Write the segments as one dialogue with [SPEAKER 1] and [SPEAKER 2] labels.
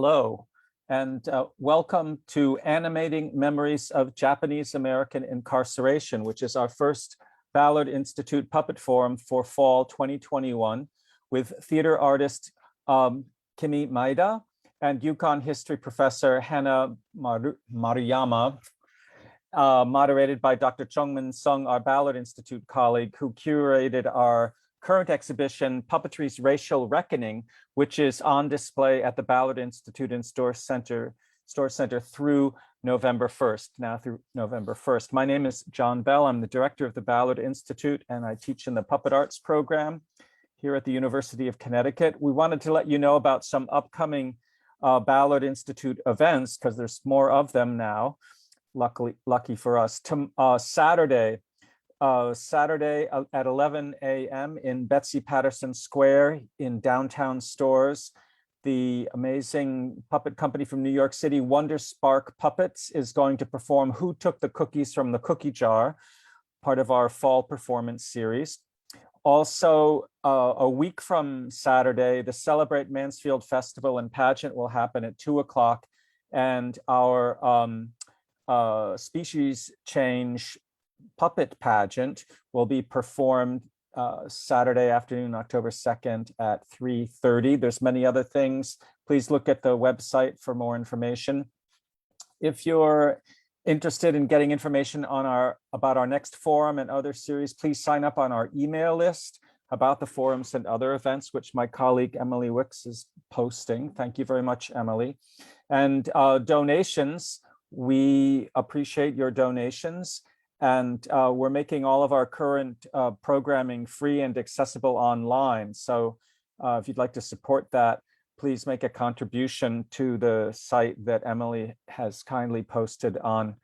[SPEAKER 1] Hello, and welcome to Animating Memories of Japanese American Incarceration, which is our first Ballard Institute Puppet Forum for fall 2021 with theater artist Kimi Maeda and Yukon history professor Hana Maruyama, moderated by Dr. Jungmin Sung, our Ballard Institute colleague, who curated our current exhibition, Puppetry's Racial Reckoning, which is on display at the Ballard Institute and Store Center through November 1st, now through November 1st. My name is John Bell. I'm the director of the Ballard Institute, and I teach in the Puppet Arts program here at the University of Connecticut. We wanted to let you know about some upcoming Ballard Institute events, because there's more of them now, lucky for us. Saturday at 11 a.m. in Betsy Patterson Square in downtown Stores, the amazing puppet company from New York City, Wonder Spark Puppets, is going to perform Who Took the Cookies from the Cookie Jar, part of our fall performance series. Also, a week from Saturday, the Celebrate Mansfield Festival and Pageant will happen at 2 o'clock, and our Species Change puppet pageant will be performed Saturday afternoon, October 2nd at 3:30. There's many other things. Please look at the website for more information. If you're interested in getting information on about our next forum and other series, please sign up on our email list about the forums and other events, which my colleague Emily Wicks is posting. Thank you very much, Emily. And donations, we appreciate your donations. And we're making all of our current programming free and accessible online. So if you'd like to support that, please make a contribution to the site that Emily has kindly posted on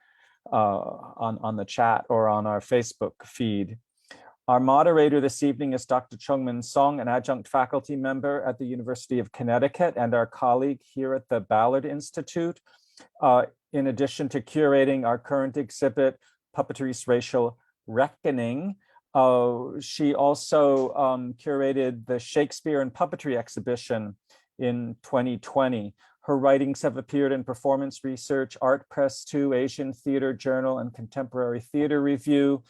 [SPEAKER 1] the chat or on our Facebook feed. Our moderator this evening is Dr. Jungmin Sung, an adjunct faculty member at the University of Connecticut and our colleague here at the Ballard Institute. In addition to curating our current exhibit, Puppetry's Racial Reckoning, she also curated the Shakespeare and Puppetry exhibition in 2020. Her writings have appeared in Performance Research, Art Press 2, Asian Theater Journal, and Contemporary Theater Review.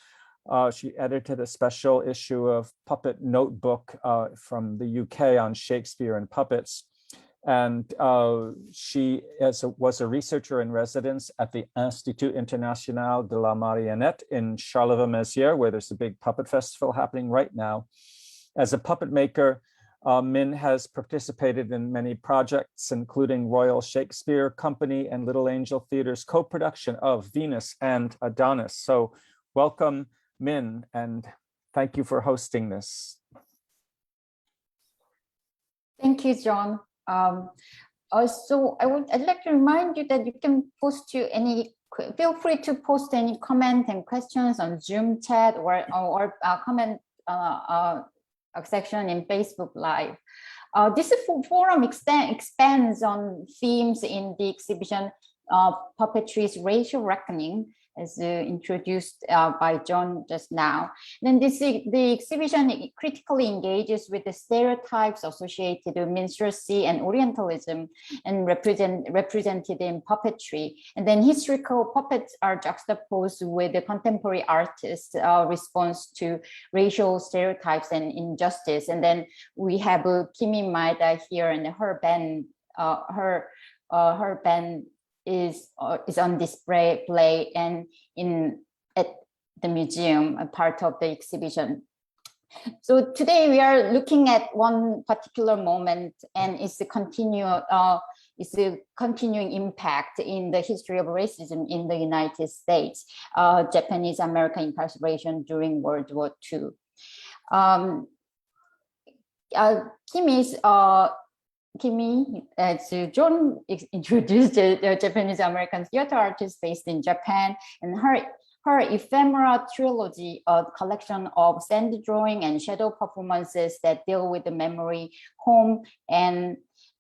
[SPEAKER 1] She edited a special issue of Puppet Notebook from the UK on Shakespeare and puppets. And she was a researcher in residence at the Institut International de la Marionnette in Charleville-Mézières, where there's a big puppet festival happening right now. As a puppet maker, Min has participated in many projects, including Royal Shakespeare Company and Little Angel Theater's co-production of Venus and Adonis. So welcome, Min, and thank you for hosting this.
[SPEAKER 2] Thank you, John. Also, I'd like to remind you that you can feel free to post any comment and questions on Zoom chat or comment section in Facebook Live. This forum expands on themes in the exhibition Puppetry's Racial Reckoning, as introduced by John just now. Then the exhibition critically engages with the stereotypes associated with minstrelsy and Orientalism and represented in puppetry. And then historical puppets are juxtaposed with the contemporary artists' response to racial stereotypes and injustice. And then we have Kimi Maeda here, and her band, her band is on display and at the museum, a part of the exhibition. So today we are looking at one particular moment, and it's the continuing impact in the history of racism in the United States, Japanese American incarceration during World War II. Kimi, as John introduced, the Japanese American theater artist based in Japan, and her ephemera trilogy, a collection of sand drawing and shadow performances that deal with the memory, home, and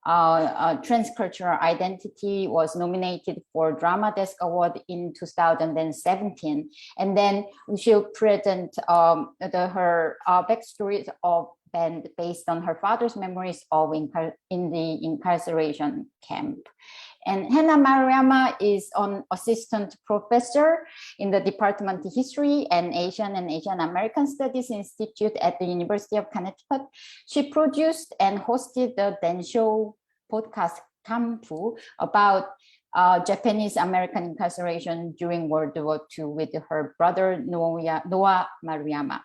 [SPEAKER 2] transcultural identity, was nominated for Drama Desk Award in 2017. And then she'll present her backstory of band based on her father's memories of in the incarceration camp. And Hana Maruyama is an assistant professor in the Department of History and Asian American Studies Institute at the University of Connecticut. She produced and hosted the Densho podcast Kampu about Japanese American incarceration during World War II with her brother Noah Maruyama.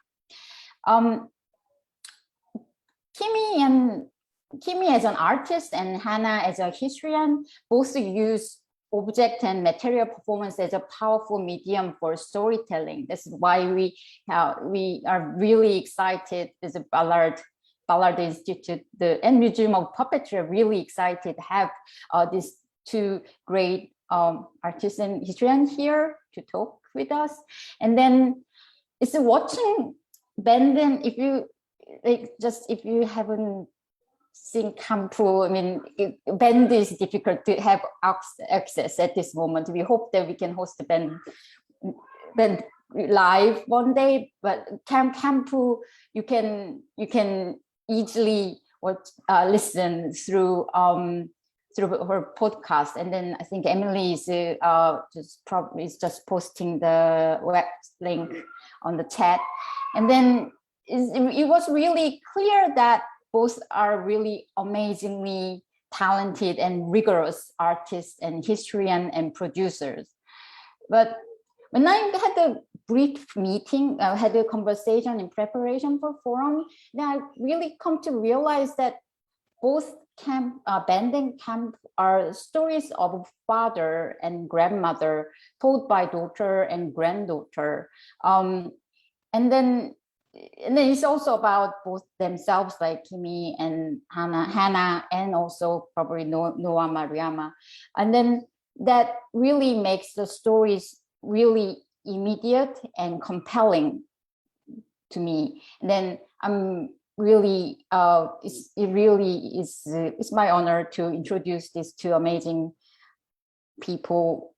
[SPEAKER 2] Kimi as an artist and Hana as a historian both use object and material performance as a powerful medium for storytelling. This is why we are really excited as a Ballard Institute and Museum of Puppetry are really excited to have these two great artists and historians here to talk with us. And then it's watching Benden, if you haven't seen Kampu, I mean, Bend is difficult to have access at this moment. We hope that we can host the Bend live one day, but Kampu, you can easily listen through her podcast. And then I think Emily is just posting the web link on the chat. And then it was really clear that both are really amazingly talented and rigorous artists and historian and producers. But when I had a brief meeting, I had a conversation in preparation for forum, then I really come to realize that both Bend and Camp are stories of father and grandmother told by daughter and granddaughter. And then it's also about both themselves, like Kimi and Hana, and also probably Noah Maruyama. And then that really makes the stories really immediate and compelling to me. And then I'm really, it's my honor to introduce these two amazing people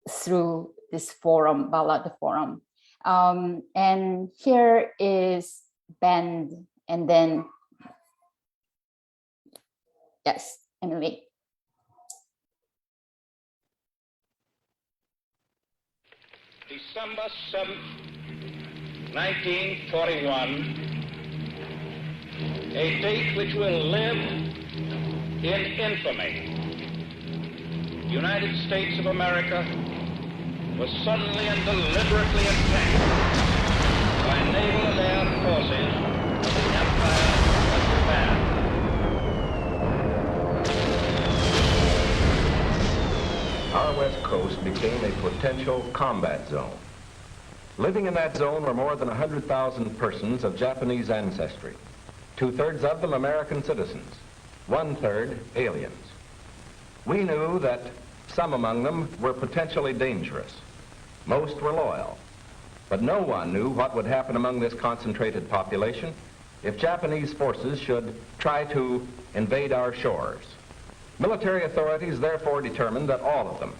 [SPEAKER 2] through this forum, Ballad Forum. And here is Ben, and then, yes, Emily.
[SPEAKER 3] December 7th, 1941, a date which will live in infamy. The United States of America was suddenly and deliberately attacked by naval and air forces of the Empire of Japan.
[SPEAKER 4] Our West Coast became a potential combat zone. Living in that zone were more than 100,000 persons of Japanese ancestry, 2/3 of them American citizens, 1/3 aliens. We knew that some among them were potentially dangerous. Most were loyal, but no one knew what would happen among this concentrated population if Japanese forces should try to invade our shores. Military authorities therefore determined that all of them,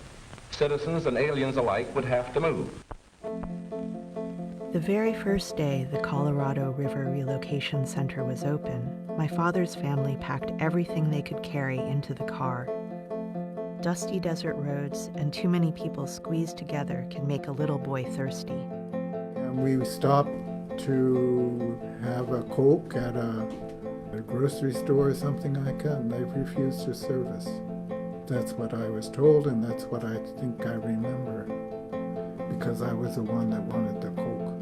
[SPEAKER 4] citizens and aliens alike, would have to move.
[SPEAKER 5] The very first day the Colorado River Relocation Center was open, my father's family packed everything they could carry into the car. Dusty desert roads and too many people squeezed together can make a little boy thirsty.
[SPEAKER 6] And we stopped to have a Coke at a grocery store or something like that, and they refused to serve us. That's what I was told, and that's what I think I remember, because I was the one that wanted the Coke.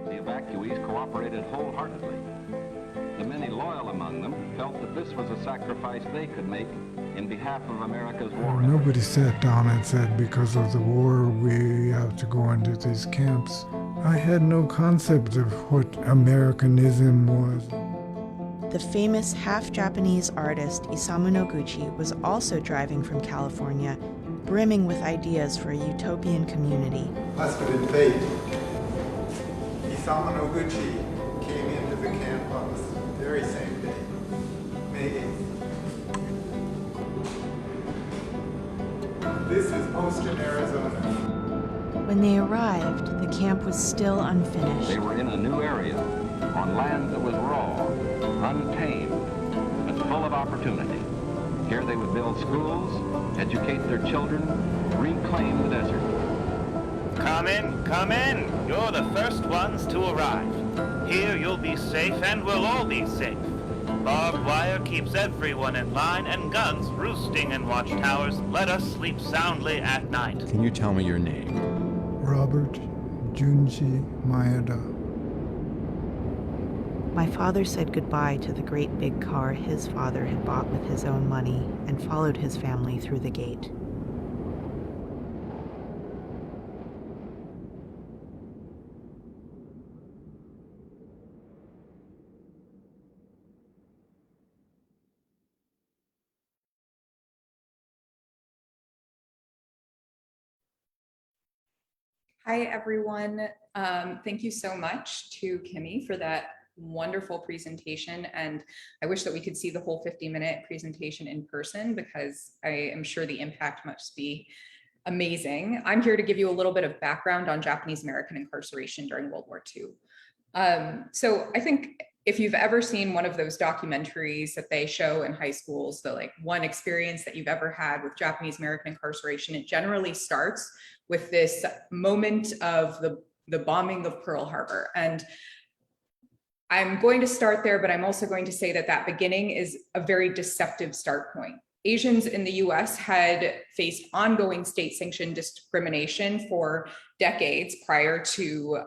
[SPEAKER 4] The evacuees cooperated wholeheartedly. The many loyal among them felt that this was a sacrifice they could make in behalf of America's war effort.
[SPEAKER 6] Nobody sat down and said, because of the war, we have to go into these camps. I had no concept of what Americanism was.
[SPEAKER 5] The famous half-Japanese artist Isamu Noguchi was also driving from California, brimming with ideas for a utopian community.
[SPEAKER 6] Must have been fate. Isamu Noguchi came into the camp on the very same day, May 8th. This is Poston, Arizona.
[SPEAKER 5] When they arrived, the camp was still unfinished.
[SPEAKER 4] They were in a new area, on land that was raw, untamed, but full of opportunity. Here they would build schools, educate their children, reclaim the desert.
[SPEAKER 7] Come in, come in. You're the first ones to arrive. Here you'll be safe and we'll all be safe. Barbed wire keeps everyone in line and guns roosting in watchtowers let us sleep soundly at night.
[SPEAKER 8] Can you tell me your name?
[SPEAKER 6] Robert Junji Maeda.
[SPEAKER 5] My father said goodbye to the great big car his father had bought with his own money and followed his family through the gate.
[SPEAKER 9] Hi, everyone. Thank you so much to Kimi for that wonderful presentation. And I wish that we could see the whole 50-minute presentation in person because I am sure the impact must be amazing. I'm here to give you a little bit of background on Japanese American incarceration during World War II. So I think if you've ever seen one of those documentaries that they show in high schools, the like one experience that you've ever had with Japanese American incarceration, it generally starts with this moment of the bombing of Pearl Harbor. And I'm going to start there, but I'm also going to say that that beginning is a very deceptive start point. Asians in the US had faced ongoing state-sanctioned discrimination for decades prior to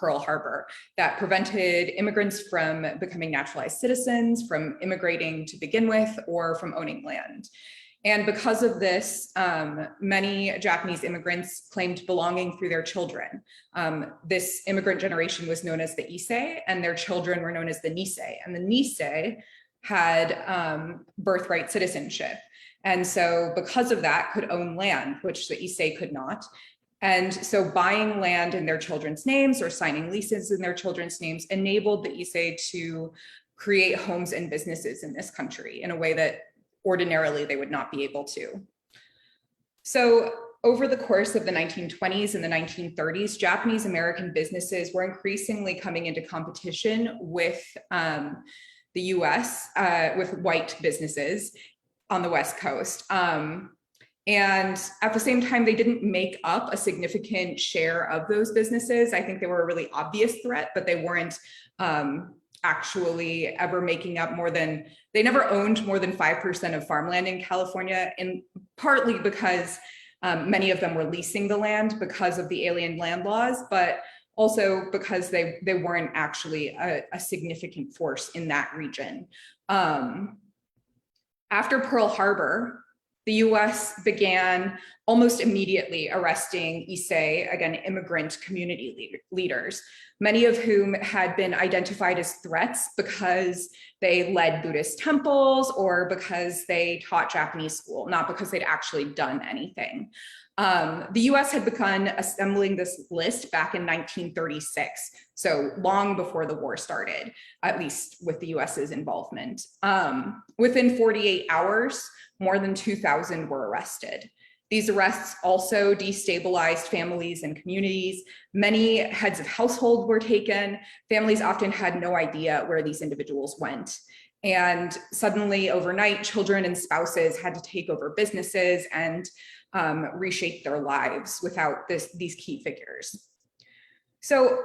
[SPEAKER 9] Pearl Harbor that prevented immigrants from becoming naturalized citizens, from immigrating to begin with, or from owning land. And because of this, many Japanese immigrants claimed belonging through their children. This immigrant generation was known as the Issei, and their children were known as the Nisei. And the Nisei had birthright citizenship. And so because of that, could own land, which the Issei could not. And so buying land in their children's names or signing leases in their children's names enabled the Issei to create homes and businesses in this country in a way that ordinarily they would not be able to. So over the course of the 1920s and the 1930s, Japanese American businesses were increasingly coming into competition with the US, with white businesses on the West Coast. And at the same time, they didn't make up a significant share of those businesses. I think they were a really obvious threat, but they weren't actually ever making up more than, they never owned more than 5% of farmland in California, and partly because many of them were leasing the land because of the alien land laws, but also because they weren't actually a significant force in that region. After Pearl Harbor, the US began almost immediately arresting Issei, again, immigrant community leaders, many of whom had been identified as threats because they led Buddhist temples or because they taught Japanese school, not because they'd actually done anything. The US had begun assembling this list back in 1936, so long before the war started, at least with the US's involvement. Within 48 hours, more than 2,000 were arrested. These arrests also destabilized families and communities. Many heads of household were taken. Families often had no idea where these individuals went. And suddenly, overnight, children and spouses had to take over businesses and reshape their lives without these key figures. So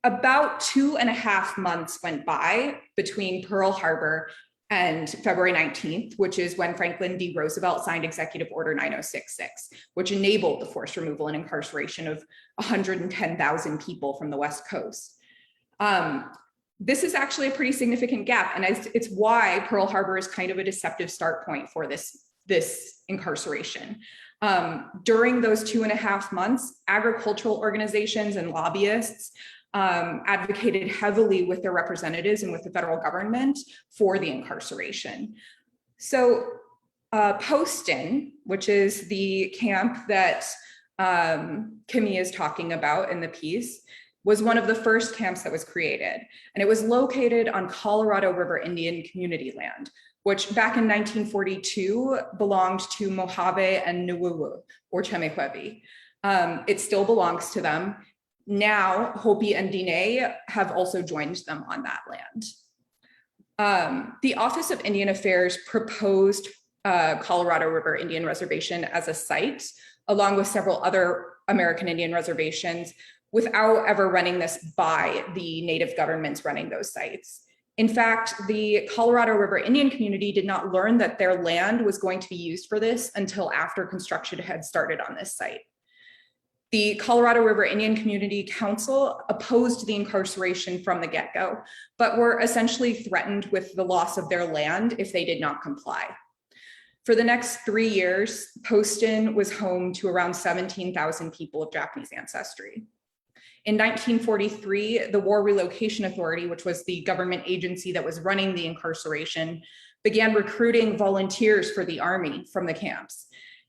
[SPEAKER 9] about 2.5 months went by between Pearl Harbor and February 19th, which is when Franklin D. Roosevelt signed Executive Order 9066, which enabled the forced removal and incarceration of 110,000 people from the West Coast. This is actually a pretty significant gap, and it's why Pearl Harbor is kind of a deceptive start point for this incarceration. During those 2.5 months, agricultural organizations and lobbyists advocated heavily with their representatives and with the federal government for the incarceration. So Poston, which is the camp that Kimi is talking about in the piece, was one of the first camps that was created. And it was located on Colorado River Indian community land, which back in 1942 belonged to Mojave and Nuuwu, or Chemehuevi. It still belongs to them. Now, Hopi and Diné have also joined them on that land. The Office of Indian Affairs proposed Colorado River Indian Reservation as a site, along with several other American Indian reservations, without ever running this by the native governments running those sites. In fact, the Colorado River Indian community did not learn that their land was going to be used for this until after construction had started on this site. The Colorado River Indian Community Council opposed the incarceration from the get-go, but were essentially threatened with the loss of their land if they did not comply. For the next 3 years, Poston was home to around 17,000 people of Japanese ancestry. In 1943, the War Relocation Authority, which was the government agency that was running the incarceration, began recruiting volunteers for the Army from the camps.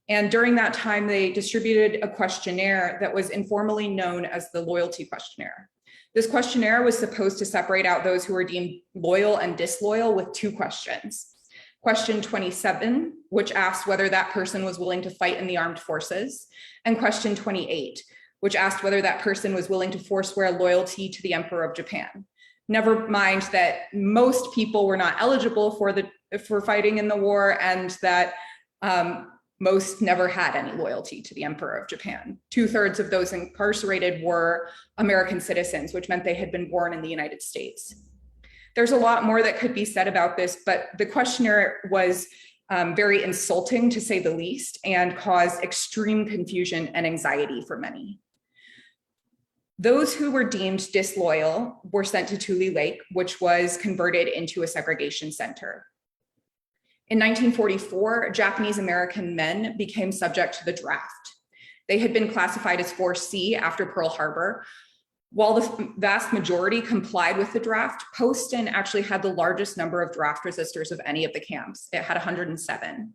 [SPEAKER 9] And during that time, they distributed a questionnaire that was informally known as the loyalty questionnaire. This questionnaire was supposed to separate out those who were deemed loyal and disloyal with 2 questions. Question 27, which asked whether that person was willing to fight in the armed forces, and question 28, which asked whether that person was willing to forswear loyalty to the Emperor of Japan. Never mind that most people were not eligible for fighting in the war, and that most never had any loyalty to the Emperor of Japan. 2/3 of those incarcerated were American citizens, which meant they had been born in the United States. There's a lot more that could be said about this, but the questionnaire was very insulting, to say the least, and caused extreme confusion and anxiety for many. Those who were deemed disloyal were sent to Tule Lake, which was converted into a segregation center. In 1944, Japanese American men became subject to the draft. They had been classified as 4C after Pearl Harbor. While the vast majority complied with the draft, Poston actually had the largest number of draft resistors of any of the camps. It had 107.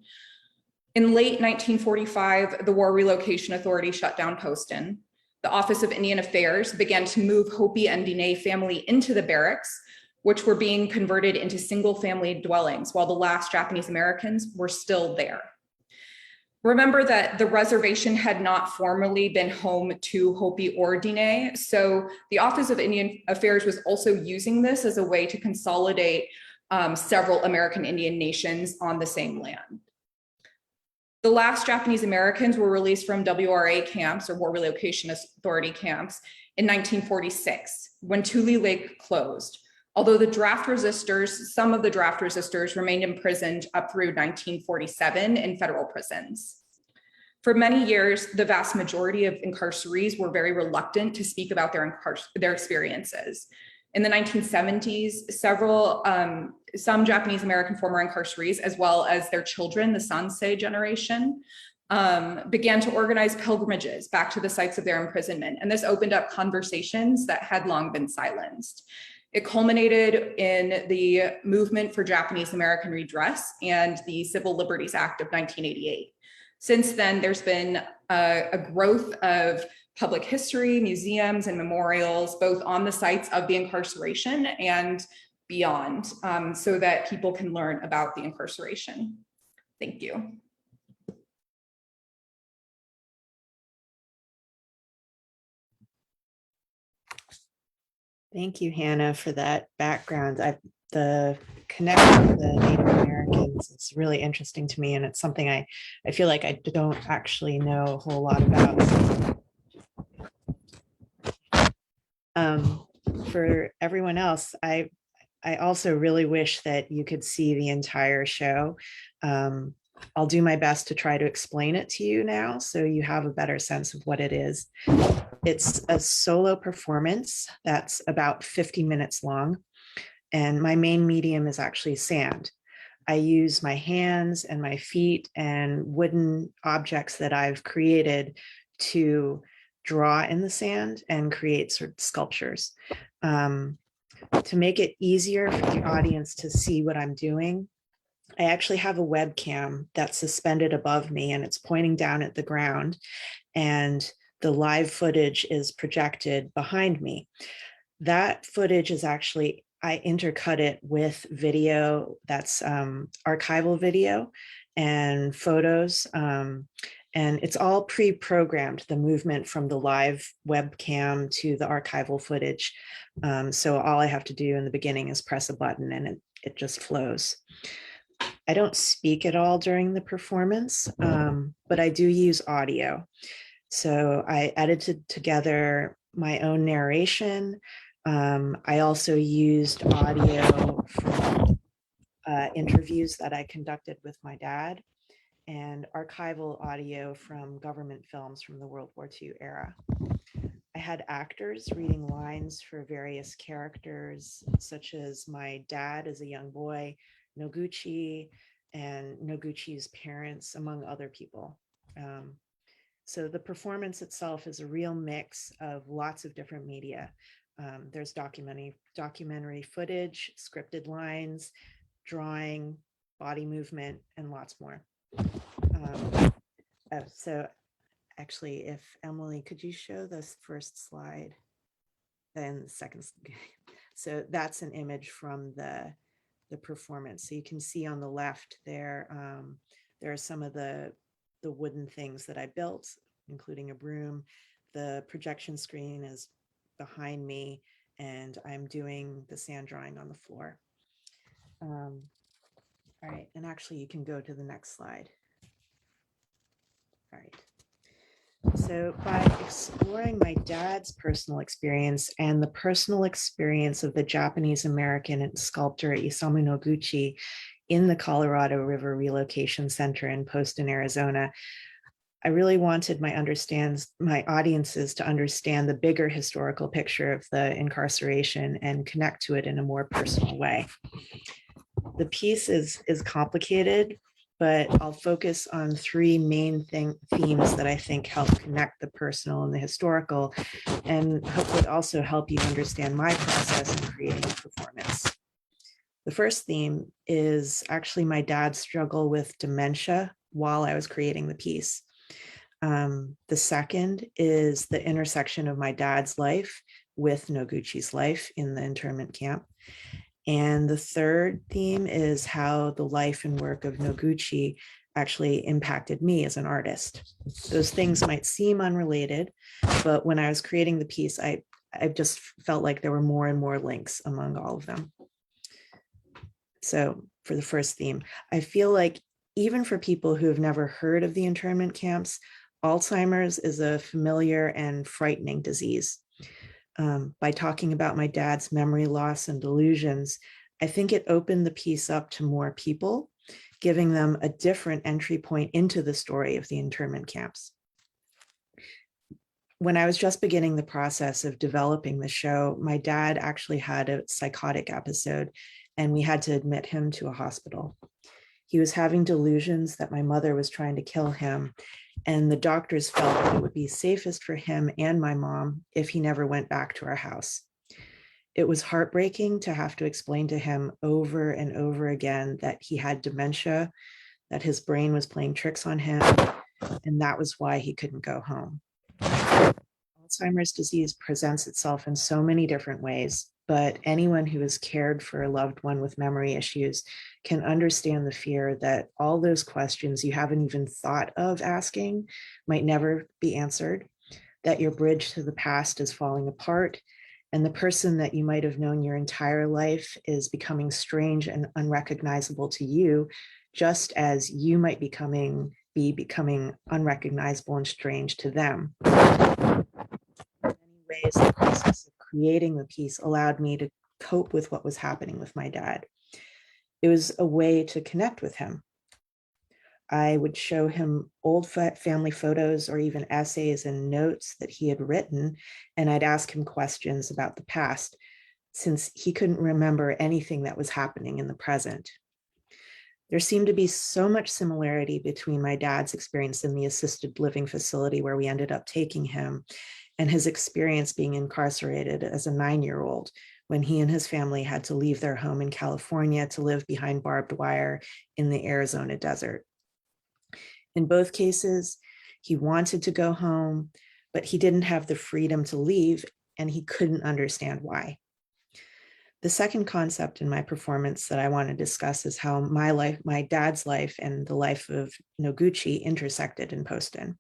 [SPEAKER 9] In late 1945, the War Relocation Authority shut down Poston. The Office of Indian Affairs began to move Hopi and Diné family into the barracks, which were being converted into single-family dwellings while the last Japanese Americans were still there. Remember that the reservation had not formally been home to Hopi or Diné, so the Office of Indian Affairs was also using this as a way to consolidate several American Indian nations on the same land. The last Japanese Americans were released from WRA camps, or War Relocation Authority camps, in 1946, when Tule Lake closed. Although some of the draft resistors remained imprisoned up through 1947 in federal prisons. For many years, the vast majority of incarcerees were very reluctant to speak about their experiences. In the 1970s, some Japanese American former incarcerees, as well as their children, the Sansei generation, began to organize pilgrimages back to the sites of their imprisonment. And this opened up conversations that had long been silenced. It culminated in the movement for Japanese American redress and the Civil Liberties Act of 1988. Since then, there's been a growth of public history, museums, and memorials, both on the sites of the incarceration and beyond, so that people can learn about the incarceration. Thank you.
[SPEAKER 5] Thank you, Hannah, for that background. The connection to the Native Americans is really interesting to me, and it's something I feel like I don't actually know a whole lot about. For everyone else, I also really wish that you could see the entire show. I'll do my best to try to explain it to you now so you have a better sense of what it is. It's a solo performance that's about 50 minutes long, and my main medium is actually sand. I use my hands and my feet and wooden objects that I've created to draw in the sand and create sort of sculptures. To make it easier for the audience to see what I'm doing, I actually have a webcam that's suspended above me, and it's pointing down at the ground, and the live footage is projected behind me. That footage is actually, I intercut it with video that's archival video and photos. And it's all pre-programmed, the movement from the live webcam to the archival footage. So all I have to do in the beginning is press a button and it just flows. I don't speak at all during the performance, but I do use audio. So I edited together my own narration. I also used audio from interviews that I conducted with my dad, and archival audio from government films from the World War II era. I had actors reading lines for various characters, such as my dad as a young boy, Noguchi, and Noguchi's parents, among other people. So the performance itself is a real mix of lots of different media. There's documentary footage, scripted lines, drawing, body movement, and lots more. So actually, if Emily, could you show this first slide? Then the second. So that's an image from the performance. So you can see on the left there, there are some of the wooden things that I built, including a broom. The projection screen is behind me, and I'm doing the sand drawing on the floor. All right, and actually you can go to the next slide. All right. So by exploring my dad's personal experience and the personal experience of the Japanese American sculptor Isamu Noguchi in the Colorado River Relocation Center in Poston, Arizona, I really wanted my audiences to understand the bigger historical picture of the incarceration and connect to it in a more personal way. The piece is complicated, but I'll focus on three main themes that I think help connect the personal and the historical, and hopefully also help you understand my process in creating a performance. The first theme is actually my dad's struggle with dementia while I was creating the piece. The second is the intersection of my dad's life with Noguchi's life in the internment camp. And the third theme is how the life and work of Noguchi actually impacted me as an artist. Those things might seem unrelated, but when I was creating the piece, I just felt like there were more and more links among all of them. So for the first theme, I feel like even for people who have never heard of the internment camps, Alzheimer's is a familiar and frightening disease. By talking about my dad's memory loss and delusions, I think it opened the piece up to more people, giving them a different entry point into the story of the internment camps. When I was just beginning the process of developing the show, my dad actually had a psychotic episode, and we had to admit him to a hospital. He was having delusions that my mother was trying to kill him, and the doctors felt that it would be safest for him and my mom if he never went back to our house. It was heartbreaking to have to explain to him over and over again that he had dementia, that his brain was playing tricks on him, and that was why he couldn't go home. Alzheimer's disease presents itself in so many different ways, but anyone who has cared for a loved one with memory issues can understand the fear that all those questions you haven't even thought of asking might never be answered, that your bridge to the past is falling apart, and the person that you might have known your entire life is becoming strange and unrecognizable to you, just as you might be becoming unrecognizable and strange to them. In many ways, the process of creating the piece allowed me to cope with what was happening with my dad. It was a way to connect with him. I would show him old family photos or even essays and notes that he had written, and I'd ask him questions about the past, since he couldn't remember anything that was happening in the present. There seemed to be so much similarity between my dad's experience in the assisted living facility where we ended up taking him and his experience being incarcerated as a 9-year-old when he and his family had to leave their home in California to live behind barbed wire in the Arizona desert. In both cases, he wanted to go home, but he didn't have the freedom to leave, and he couldn't understand why. The second concept in my performance that I want to discuss is how my dad's life and the life of Noguchi intersected in Poston.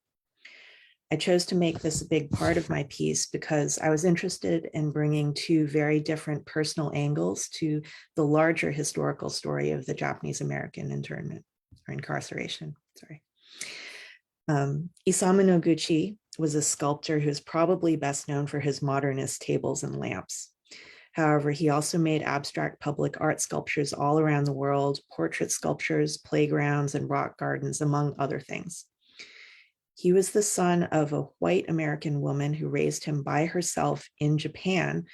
[SPEAKER 5] I chose to make this a big part of my piece because I was interested in bringing two very different personal angles to the larger historical story of the Japanese American internment or incarceration. Sorry. Isamu Noguchi was a sculptor who is probably best known for his modernist tables and lamps. However, he also made abstract public art sculptures all around the world, portrait sculptures, playgrounds, and rock gardens, among other things. He was the son of a white American woman who raised him by herself in Japan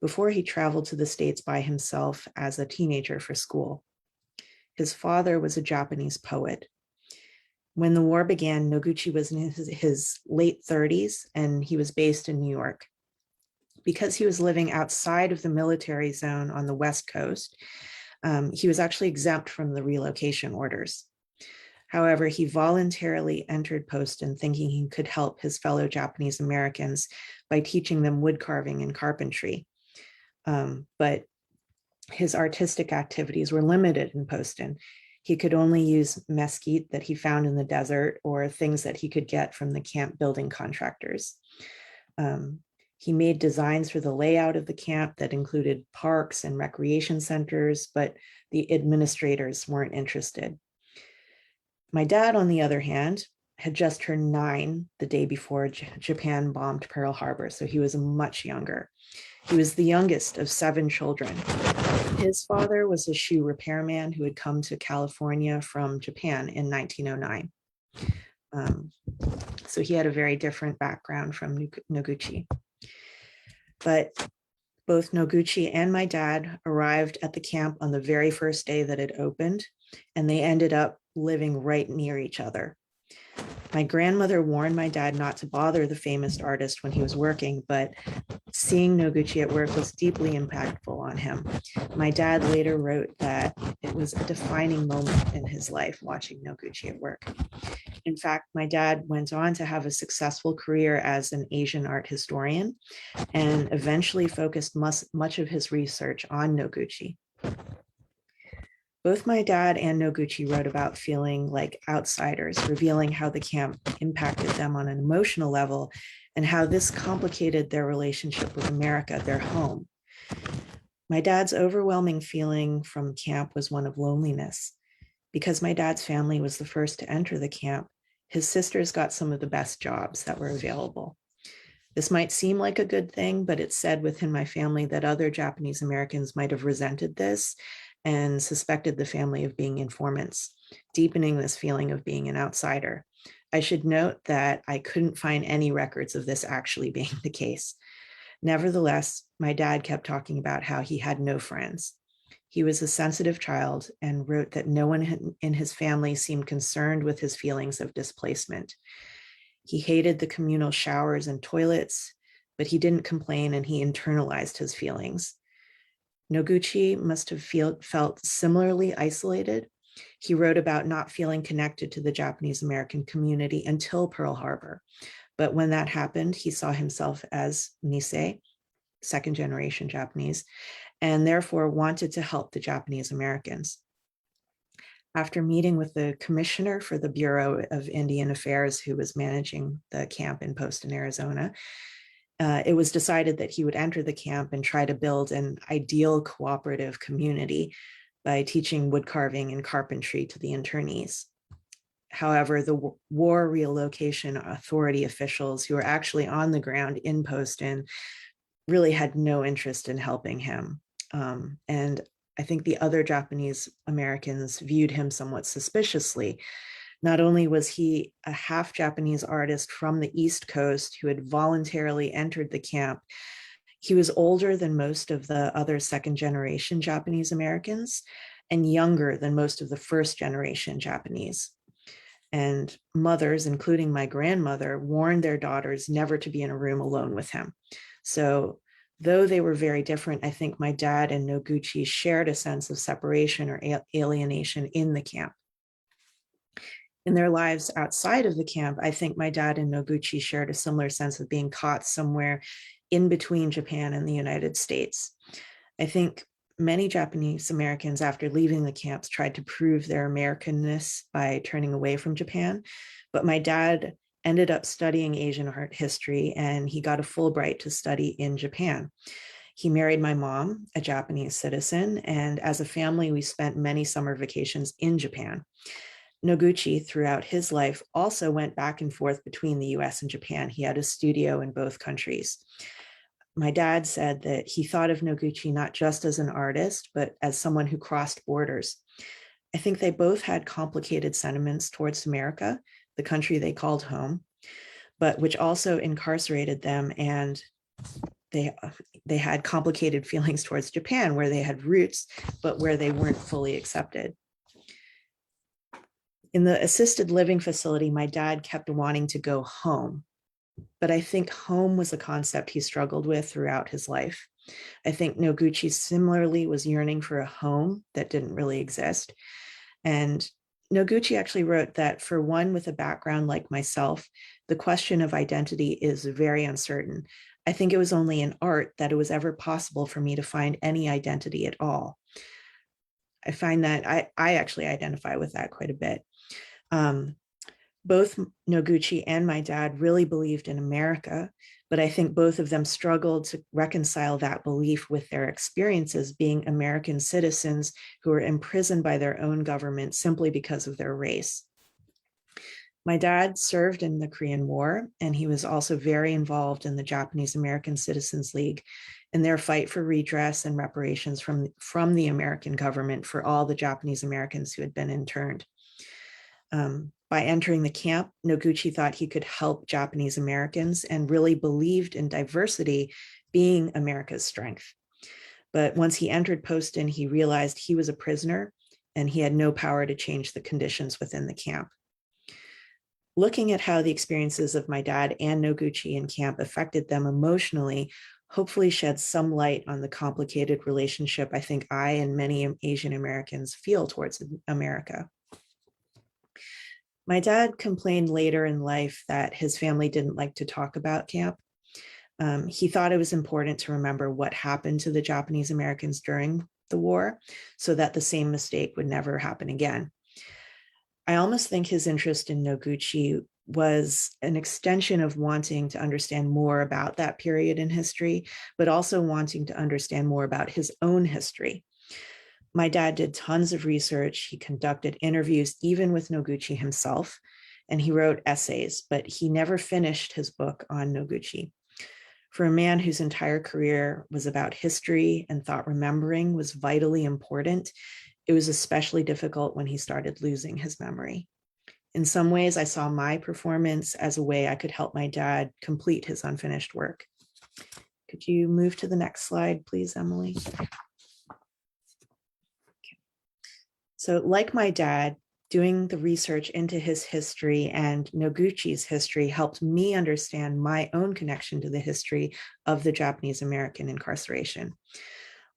[SPEAKER 5] before he traveled to the States by himself as a teenager for school. His father was a Japanese poet. When the war began, Noguchi was in his late 30s, and he was based in New York. Because he was living outside of the military zone on the West Coast, he was actually exempt from the relocation orders. However, he voluntarily entered Poston thinking he could help his fellow Japanese Americans by teaching them wood carving and carpentry. But his artistic activities were limited in Poston. He could only use mesquite that he found in the desert or things that he could get from the camp building contractors. He made designs for the layout of the camp that included parks and recreation centers, but the administrators weren't interested. My dad, on the other hand, had just turned 9 the day before Japan bombed Pearl Harbor, so he was much younger. He was the youngest of 7 children. His father was a shoe repairman who had come to California from Japan in 1909. So he had a very different background from Noguchi. But both Noguchi and my dad arrived at the camp on the very first day that it opened, and they ended up living right near each other. My grandmother warned my dad not to bother the famous artist when he was working, but seeing Noguchi at work was deeply impactful on him. My dad later wrote that it was a defining moment in his life watching Noguchi at work. In fact, my dad went on to have a successful career as an Asian art historian and eventually focused much of his research on Noguchi. Both my dad and Noguchi wrote about feeling like outsiders, revealing how the camp impacted them on an emotional level and how this complicated their relationship with America, their home. My dad's overwhelming feeling from camp was one of loneliness. Because my dad's family was the first to enter the camp, his sisters got some of the best jobs that were available. This might seem like a good thing, but it's said within my family that other Japanese Americans might have resented this and suspected the family of being informants, deepening this feeling of being an outsider. I should note that I couldn't find any records of this actually being the case. Nevertheless, my dad kept talking about how he had no friends. He was a sensitive child and wrote that no one in his family seemed concerned with his feelings of displacement. He hated the communal showers and toilets, but he didn't complain and he internalized his feelings. Noguchi must have felt similarly isolated. He wrote about not feeling connected to the Japanese American community until Pearl Harbor. But when that happened, he saw himself as Nisei, second generation Japanese, and therefore wanted to help the Japanese Americans. After meeting with the commissioner for the Bureau of Indian Affairs, who was managing the camp in Poston, Arizona, it was decided that he would enter the camp and try to build an ideal cooperative community by teaching wood carving and carpentry to the internees. However, the War Relocation Authority officials who were actually on the ground in Poston really had no interest in helping him. And I think the other Japanese Americans viewed him somewhat suspiciously. Not only was he a half Japanese artist from the East Coast who had voluntarily entered the camp, he was older than most of the other second generation Japanese Americans and younger than most of the first generation Japanese. And mothers, including my grandmother, warned their daughters never to be in a room alone with him. So though they were very different, I think my dad and Noguchi shared a sense of separation or alienation in the camp. In their lives outside of the camp, I think my dad and Noguchi shared a similar sense of being caught somewhere in between Japan and the United States. I think many Japanese Americans, after leaving the camps, tried to prove their Americanness by turning away from Japan. But my dad ended up studying Asian art history, and he got a Fulbright to study in Japan. He married my mom, a Japanese citizen, and as a family, we spent many summer vacations in Japan. Noguchi, throughout his life, also went back and forth between the US and Japan. He had a studio in both countries. My dad said that he thought of Noguchi not just as an artist, but as someone who crossed borders. I think they both had complicated sentiments towards America, the country they called home, but which also incarcerated them, and they had complicated feelings towards Japan, where they had roots, but where they weren't fully accepted. In the assisted living facility, my dad kept wanting to go home, but I think home was a concept he struggled with throughout his life. I think Noguchi similarly was yearning for a home that didn't really exist. And Noguchi actually wrote that for one with a background like myself, the question of identity is very uncertain. I think it was only in art that it was ever possible for me to find any identity at all. I find that I actually identify with that quite a bit. Both Noguchi and my dad really believed in America, but I think both of them struggled to reconcile that belief with their experiences being American citizens who were imprisoned by their own government simply because of their race. My dad served in the Korean War, and he was also very involved in the Japanese American Citizens League in their fight for redress and reparations from the American government for all the Japanese Americans who had been interned. By entering the camp, Noguchi thought he could help Japanese Americans and really believed in diversity being America's strength. But once he entered Poston, he realized he was a prisoner and he had no power to change the conditions within the camp. Looking at how the experiences of my dad and Noguchi in camp affected them emotionally, hopefully sheds some light on the complicated relationship I think I and many Asian Americans feel towards America. My dad complained later in life that his family didn't like to talk about camp. He thought it was important to remember what happened to the Japanese Americans during the war so that the same mistake would never happen again. I almost think his interest in Noguchi was an extension of wanting to understand more about that period in history, but also wanting to understand more about his own history. My dad did tons of research. He conducted interviews, even with Noguchi himself, and he wrote essays, but he never finished his book on Noguchi. For a man whose entire career was about history and thought remembering was vitally important, it was especially difficult when he started losing his memory. In some ways, I saw my performance as a way I could help my dad complete his unfinished work. Could you move to the next slide, please, Emily? So like my dad, doing the research into his history and Noguchi's history helped me understand my own connection to the history of the Japanese American incarceration.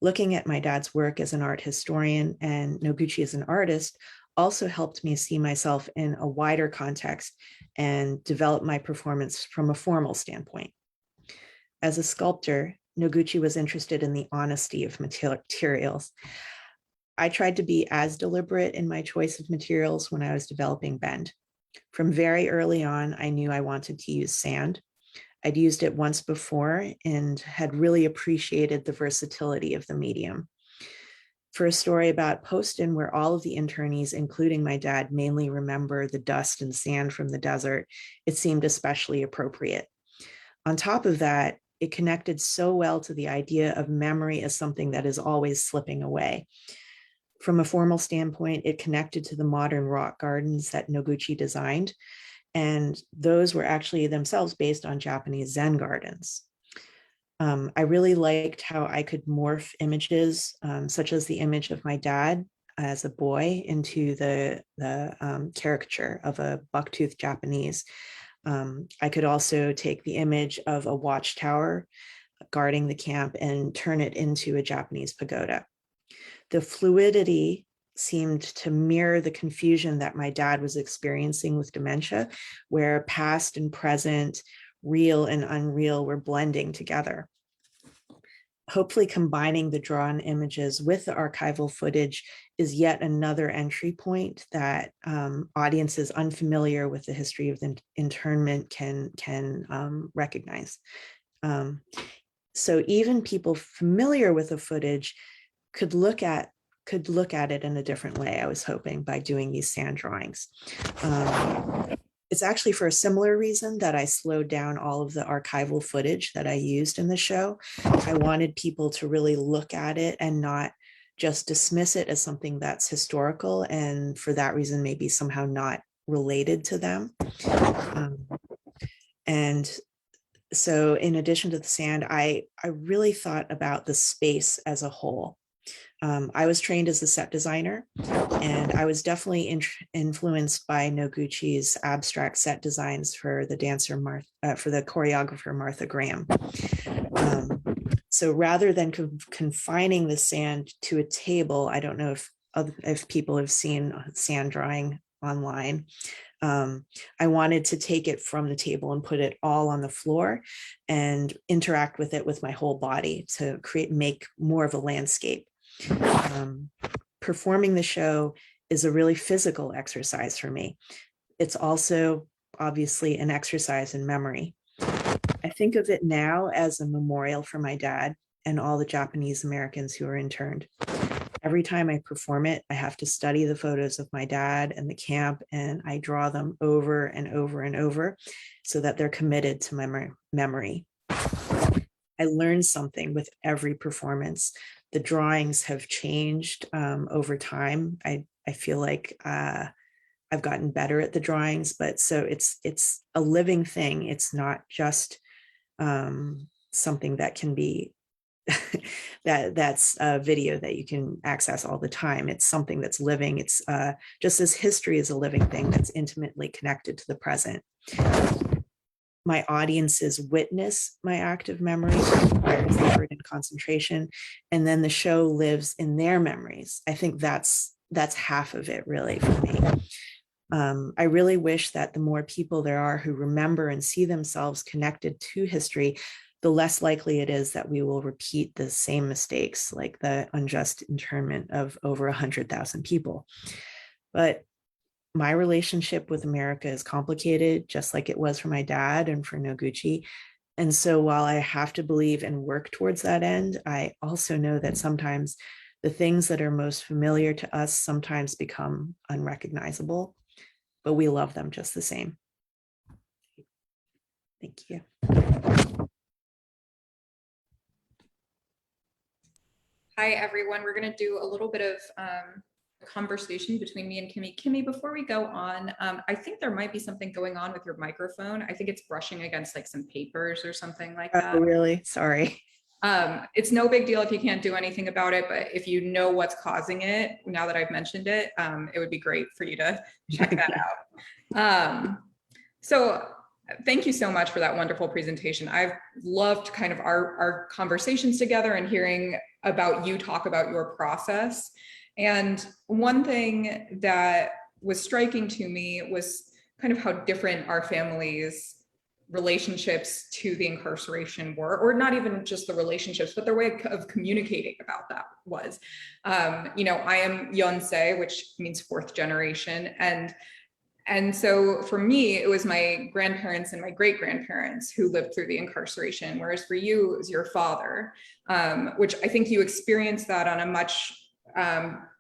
[SPEAKER 5] Looking at my dad's work as an art historian and Noguchi as an artist also helped me see myself in a wider context and develop my performance from a formal standpoint. As a sculptor, Noguchi was interested in the honesty of materials. I tried to be as deliberate in my choice of materials when I was developing Bend. From very early on, I knew I wanted to use sand. I'd used it once before and had really appreciated the versatility of the medium. For a story about Poston, where all of the internees, including my dad, mainly remember the dust and sand from the desert, it seemed especially appropriate. On top of that, it connected so well to the idea of memory as something that is always slipping away. From a formal standpoint, it connected to the modern rock gardens that Noguchi designed, and those were actually themselves based on Japanese Zen gardens. I really liked how I could morph images, such as the image of my dad as a boy, into the caricature of a buck-toothed Japanese. I could also take the image of a watchtower guarding the camp and turn it into a Japanese pagoda. The fluidity seemed to mirror the confusion that my dad was experiencing with dementia, where past and present, real and unreal were blending together. hopefully combining the drawn images with the archival footage is yet another entry point that audiences unfamiliar with the history of the internment can recognize. So even people familiar with the footage could look at it in a different way, I was hoping, by doing these sand drawings. It's actually for a similar reason that I slowed down all of the archival footage that I used in the show. I wanted people to really look at it and not just dismiss it as something that's historical, and for that reason, maybe somehow not related to them. And so in addition to the sand, I really thought about the space as a whole. I was trained as a set designer, and I was definitely influenced by Noguchi's abstract set designs for the for the choreographer Martha Graham. So rather than confining the sand to a table, I don't know if people have seen sand drawing online. I wanted to take it from the table and put it all on the floor and interact with it with my whole body to make more of a landscape. Performing the show is a really physical exercise for me. It's also obviously an exercise in memory. I think of it now as a memorial for my dad and all the Japanese Americans who are interned. Every time I perform it, I have to study the photos of my dad and the camp, and I draw them over and over and over so that they're committed to my memory. I learn something with every performance. The drawings have changed over time. I feel like I've gotten better at the drawings, but so it's a living thing. It's not just something that can be that's a video that you can access all the time. It's something that's living. It's just as history is a living thing that's intimately connected to the present. My audiences witness my active memory, requires effort and concentration, and then the show lives in their memories. I think that's half of it, really, for me. I really wish that the more people there are who remember and see themselves connected to history, the less likely it is that we will repeat the same mistakes, like the unjust internment of over 100,000 people. But my relationship with America is complicated, just like it was for my dad and for Noguchi. And so while I have to believe and work towards that end, I also know that sometimes the things that are most familiar to us sometimes become unrecognizable, but we love them just the same. Thank you.
[SPEAKER 9] Hi, everyone. We're going to do a little bit of conversation between me and Kimi. Kimi, before we go on, I think there might be something going on with your microphone. I think it's brushing against like some papers or something like that.
[SPEAKER 5] Oh, really? Sorry.
[SPEAKER 9] It's no big deal if you can't do anything about it, but if you know what's causing it, now that I've mentioned it, it would be great for you to check that out. So thank you so much for that wonderful presentation. I've loved kind of our conversations together and hearing about you talk about your process. And one thing that was striking to me was kind of how different our families' relationships to the incarceration were, or not even just the relationships, but their way of communicating about that was. You know, I am Yonsei, which means fourth generation. And so for me, it was my grandparents and my great-grandparents who lived through the incarceration, whereas for you, it was your father, which I think you experienced that on a much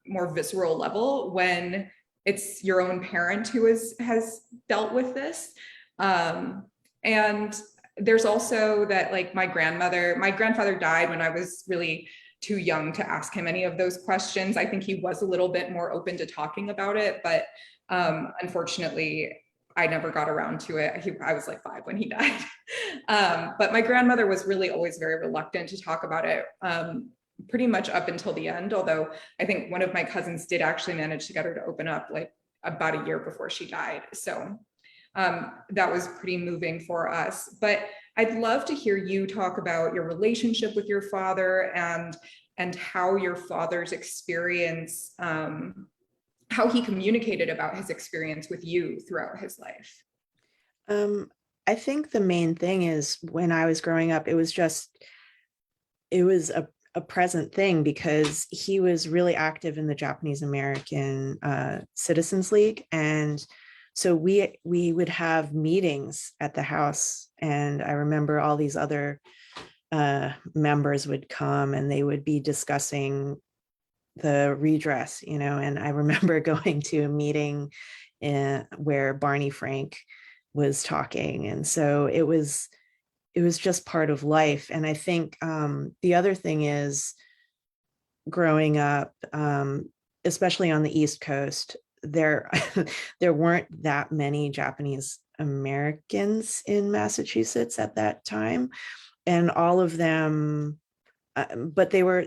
[SPEAKER 9] more visceral level when it's your own parent who has dealt with this. And there's also that, like, my grandfather died when I was really too young to ask him any of those questions. I think he was a little bit more open to talking about it, but unfortunately, I never got around to it. I was like 5 when he died. But my grandmother was really always very reluctant to talk about it, pretty much up until the end, although I think one of my cousins did actually manage to get her to open up like about a year before she died. So that was pretty moving for us. But I'd love to hear you talk about your relationship with your father and how your father's experience, how he communicated about his experience with you throughout his life.
[SPEAKER 5] I think the main thing is when I was growing up, it was just it was a present thing because he was really active in the Japanese American Citizens League. And so we would have meetings at the house. And I remember all these other members would come and they would be discussing the redress, and I remember going to a meeting where Barney Frank was talking. And so it was just part of life. And I think the other thing is growing up, especially on the East Coast, there weren't that many Japanese Americans in Massachusetts at that time. And all of them, but they were,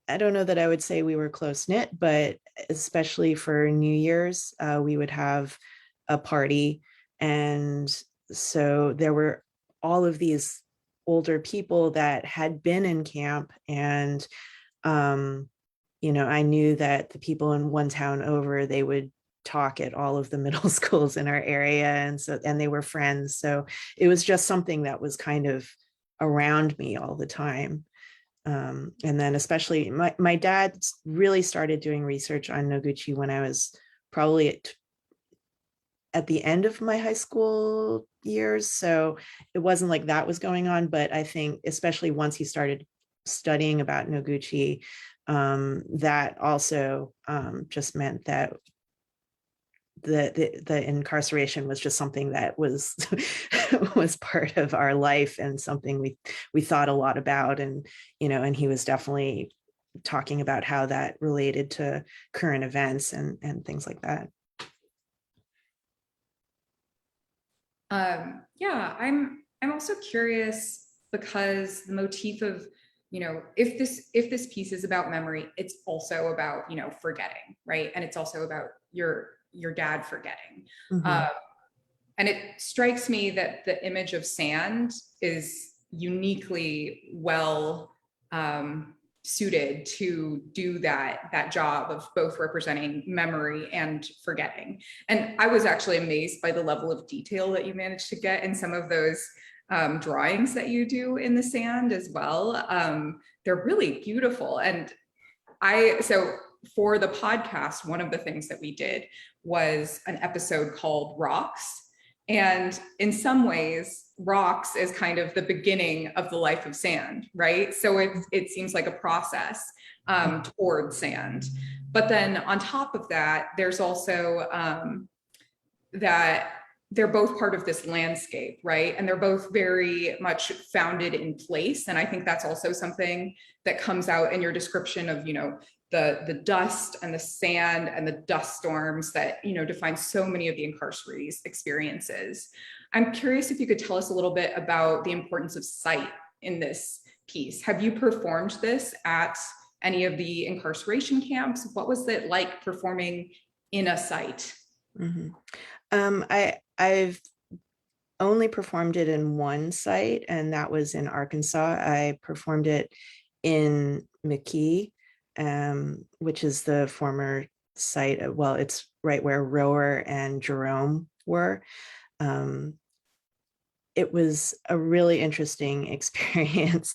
[SPEAKER 5] I don't know that I would say we were close knit, but especially for New Year's, we would have a party. And so there were all of these older people that had been in camp. And, I knew that the people in one town over, they would talk at all of the middle schools in our area. And they were friends. So it was just something that was kind of around me all the time. And then especially my dad really started doing research on Noguchi when I was probably at the end of my high school years. So it wasn't like that was going on, but I think especially once he started studying about Noguchi, that also just meant that the incarceration was just something that was was part of our life and something we thought a lot about. And and he was definitely talking about how that related to current events and things like that.
[SPEAKER 9] Yeah, I'm also curious because the motif of, if this piece is about memory, it's also about, forgetting, right? And it's also about your dad forgetting.
[SPEAKER 5] Mm-hmm.
[SPEAKER 9] And it strikes me that the image of sand is uniquely well suited to do that job of both representing memory and forgetting. And I was actually amazed by the level of detail that you managed to get in some of those drawings that you do in the sand as well. They're really beautiful. And so for the podcast, one of the things that we did was an episode called Rocks. And in some ways, Rocks is kind of the beginning of the life of sand, right? So it seems like a process towards sand. But then on top of that, there's also that they're both part of this landscape, right? And they're both very much founded in place. And I think that's also something that comes out in your description of, the dust and the sand and the dust storms that, define so many of the incarceratees' experiences. I'm curious if you could tell us a little bit about the importance of sight in this piece. Have you performed this at any of the incarceration camps? What was it like performing in a site?
[SPEAKER 5] Mm-hmm. I've only performed it in one site, and that was in Arkansas. I performed it in McKee, which is the former site. Well, it's right where Rower and Jerome were. It was a really interesting experience.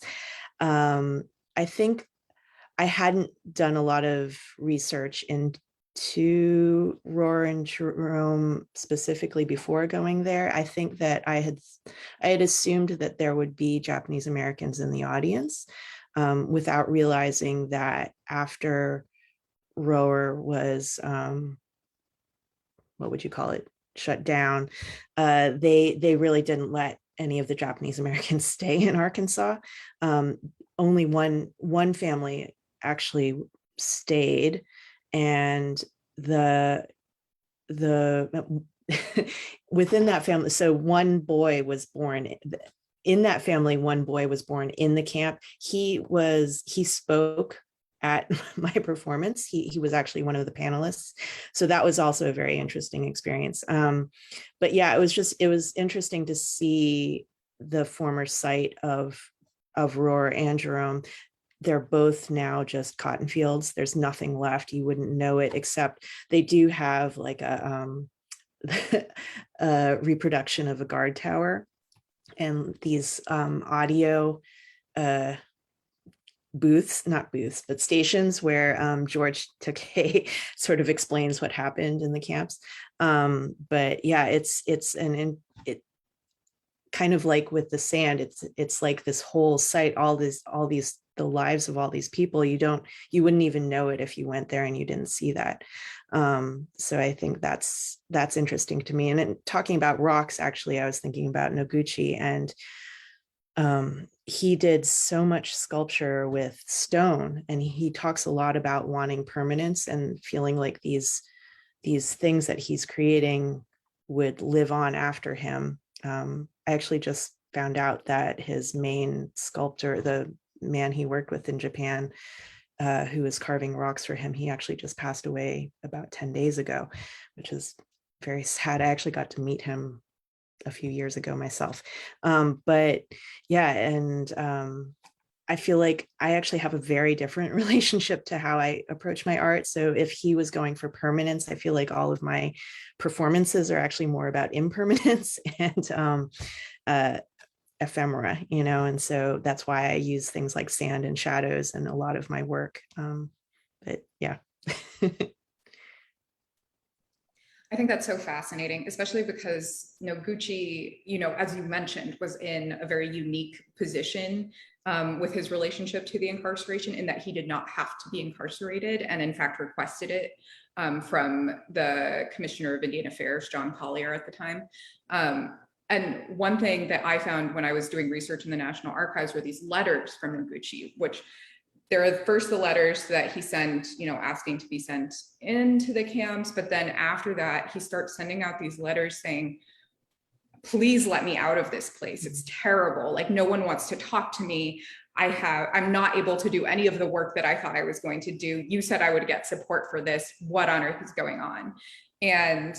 [SPEAKER 5] I think I hadn't done a lot of research into Rower and Jerome specifically before going there. I think that I had assumed that there would be Japanese Americans in the audience, without realizing that after Rower was, what would you call it, shut down, they really didn't let any of the Japanese Americans stay in Arkansas. Only one family actually stayed, and the within that family, so one boy was born in that family. One boy was born in the camp. He spoke at my performance. He was actually one of the panelists. So that was also a very interesting experience. But yeah, it was interesting to see the former site of Roar and Jerome. They're both now just cotton fields. There's nothing left. You wouldn't know it, except they do have like a reproduction of a guard tower and these audio not booths, but stations where George Takei sort of explains what happened in the camps. But yeah, it kind of like with the sand, it's like this whole site, all these the lives of all these people, you wouldn't even know it if you went there and you didn't see that. So I think that's interesting to me. And then talking about rocks, actually, I was thinking about Noguchi, and he did so much sculpture with stone, and he talks a lot about wanting permanence and feeling like these things that he's creating would live on after him. I actually just found out that his main sculptor, the man he worked with in Japan, who was carving rocks for him, he actually just passed away about 10 days ago, which is very sad. I actually got to meet him a few years ago myself. But yeah, and I feel like I actually have a very different relationship to how I approach my art. So if he was going for permanence, I feel like all of my performances are actually more about impermanence and ephemera, and so that's why I use things like sand and shadows in a lot of my work. But yeah.
[SPEAKER 9] I think that's so fascinating, especially because Noguchi, as you mentioned, was in a very unique position with his relationship to the incarceration, in that he did not have to be incarcerated, and in fact requested it from the Commissioner of Indian Affairs, John Collier, at the time. And one thing that I found when I was doing research in the National Archives were these letters from Noguchi, which there are first the letters that he sent, asking to be sent into the camps. But then after that, he starts sending out these letters saying, please let me out of this place. It's terrible. Like, no one wants to talk to me. I'm not able to do any of the work that I thought I was going to do. You said I would get support for this. What on earth is going on? And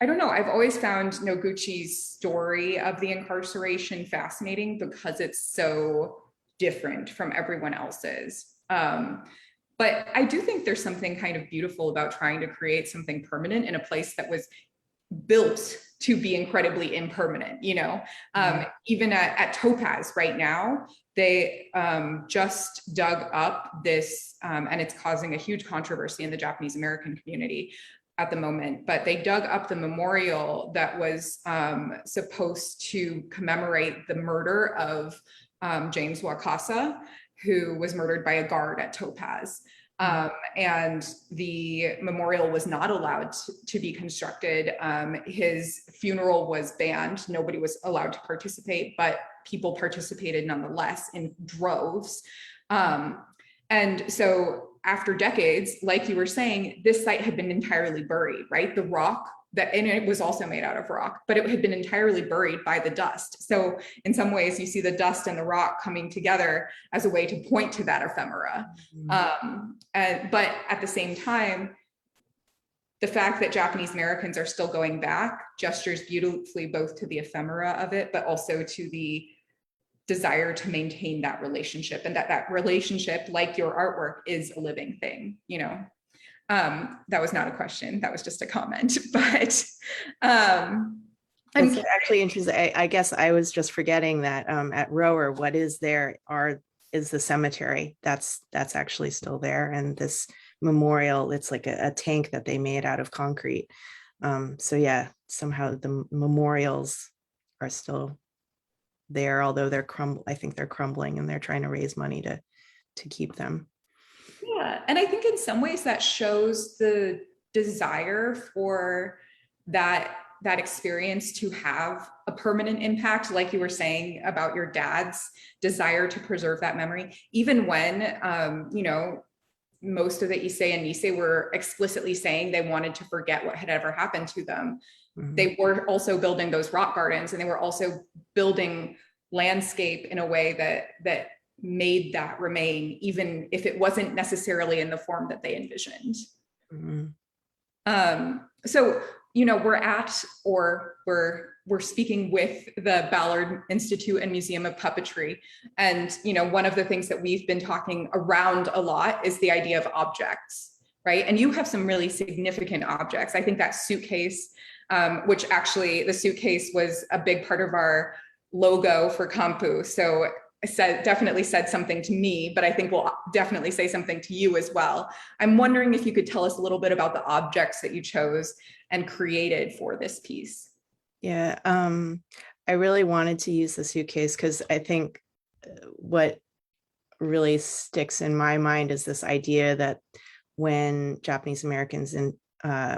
[SPEAKER 9] I don't know. I've always found Noguchi's story of the incarceration fascinating because it's so different from everyone else's. But I do think there's something kind of beautiful about trying to create something permanent in a place that was built to be incredibly impermanent. Even at Topaz right now, they just dug up this, and it's causing a huge controversy in the Japanese American community at the moment, but they dug up the memorial that was supposed to commemorate the murder of James Wakasa, who was murdered by a guard at Topaz. And the memorial was not allowed to be constructed. His funeral was banned. Nobody was allowed to participate, but people participated nonetheless in droves. And so after decades, like you were saying, this site had been entirely buried, right? The rock and it was also made out of rock, but it had been entirely buried by the dust. So in some ways you see the dust and the rock coming together as a way to point to that ephemera. But at the same time, the fact that Japanese Americans are still going back gestures beautifully both to the ephemera of it, but also to the desire to maintain that relationship, and that relationship, like your artwork, is a living thing. That was not a question, that was just a comment. But I'm
[SPEAKER 5] actually interested. I guess I was just forgetting that at Rower, what is there is the cemetery that's actually still there, and this memorial, it's like a tank that they made out of concrete. So yeah, somehow the memorials are still there, although I think they're crumbling, and they're trying to raise money to keep them.
[SPEAKER 9] Yeah, and I think in some ways that shows the desire for that experience to have a permanent impact, like you were saying about your dad's desire to preserve that memory, even when most of the Issei and Nisei were explicitly saying they wanted to forget what had ever happened to them. They were also building those rock gardens, and they were also building landscape in a way that made that remain, even if it wasn't necessarily in the form that they envisioned. So, we're speaking with the Ballard Institute and Museum of Puppetry. And, one of the things that we've been talking around a lot is the idea of objects, right? And you have some really significant objects. I think that suitcase, which actually the suitcase was a big part of our logo for Kampu. So definitely said something to me, but I think will definitely say something to you as well. I'm wondering if you could tell us a little bit about the objects that you chose and created for this piece.
[SPEAKER 5] Yeah, I really wanted to use the suitcase because I think what really sticks in my mind is this idea that when Japanese Americans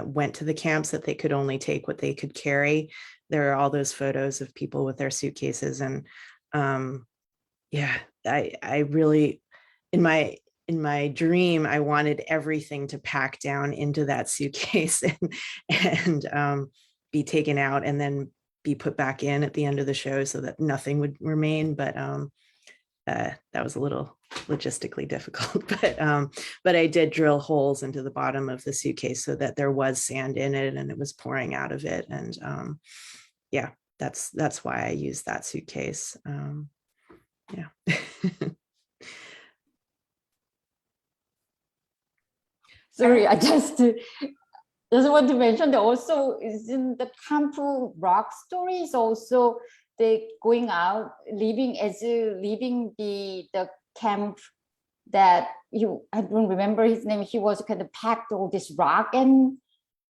[SPEAKER 5] went to the camps, that they could only take what they could carry. There are all those photos of people with their suitcases, and yeah, I really, in my dream, I wanted everything to pack down into that suitcase and be taken out and then be put back in at the end of the show so that nothing would remain. But that was a little logistically difficult. But I did drill holes into the bottom of the suitcase so that there was sand in it and it was pouring out of it. And yeah, that's why I used that suitcase. Yeah.
[SPEAKER 2] Sorry, I just want to mention that also is in the Campo Rock stories also they going out leaving the camp that I don't remember his name. He was kind of packed all this rock, and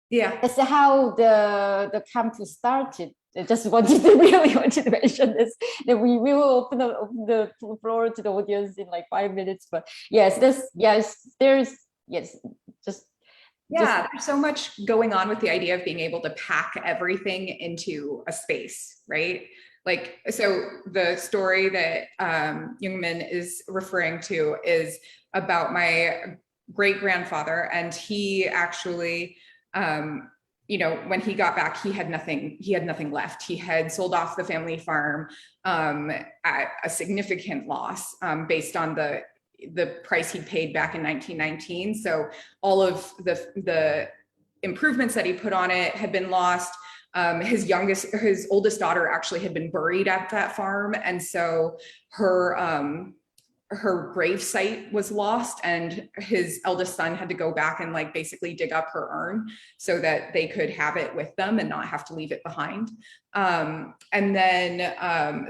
[SPEAKER 9] yeah,
[SPEAKER 2] that's how the camp started. I just really wanted to mention this. That we will open the floor to the audience in like 5 minutes. But yes, there's
[SPEAKER 9] there's so much going on with the idea of being able to pack everything into a space, right? Like, so the story that Jungmin is referring to is about my great-grandfather, and he actually, when he got back, he had nothing left. He had sold off the family farm at a significant loss based on the price he paid back in 1919. So all of the improvements that he put on it had been lost. His oldest daughter actually had been buried at that farm, and so her grave site was lost, and his eldest son had to go back and like basically dig up her urn so that they could have it with them and not have to leave it behind. And then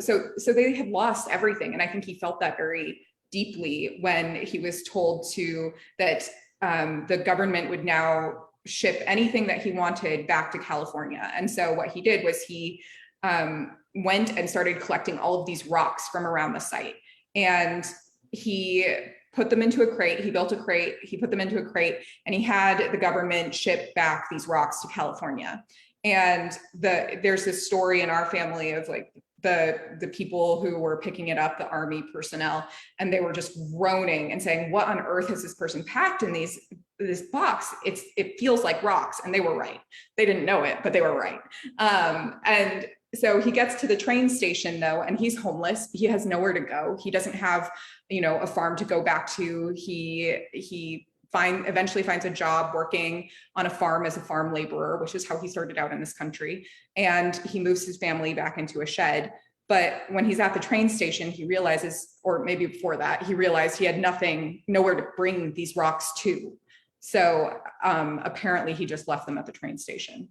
[SPEAKER 9] so they had lost everything, and I think he felt that very deeply when he was told that the government would now ship anything that he wanted back to California. And so what he did was he went and started collecting all of these rocks from around the site, and he put them into a crate. He built a crate, he put them into a crate, and he had the government ship back these rocks to California. And there's this story in our family of like the people who were picking it up, the army personnel, and they were just groaning and saying, what on earth has this person packed in this box? It feels like rocks. And they were right. They didn't know it, but they were right. And so he gets to the train station though, and he's homeless. He has nowhere to go. He doesn't have, a farm to go back to. He eventually finds a job working on a farm as a farm laborer, which is how he started out in this country. And he moves his family back into a shed. But when he's at the train station, he realizes, or maybe before that, he realized he had nowhere to bring these rocks to. So apparently he just left them at the train station.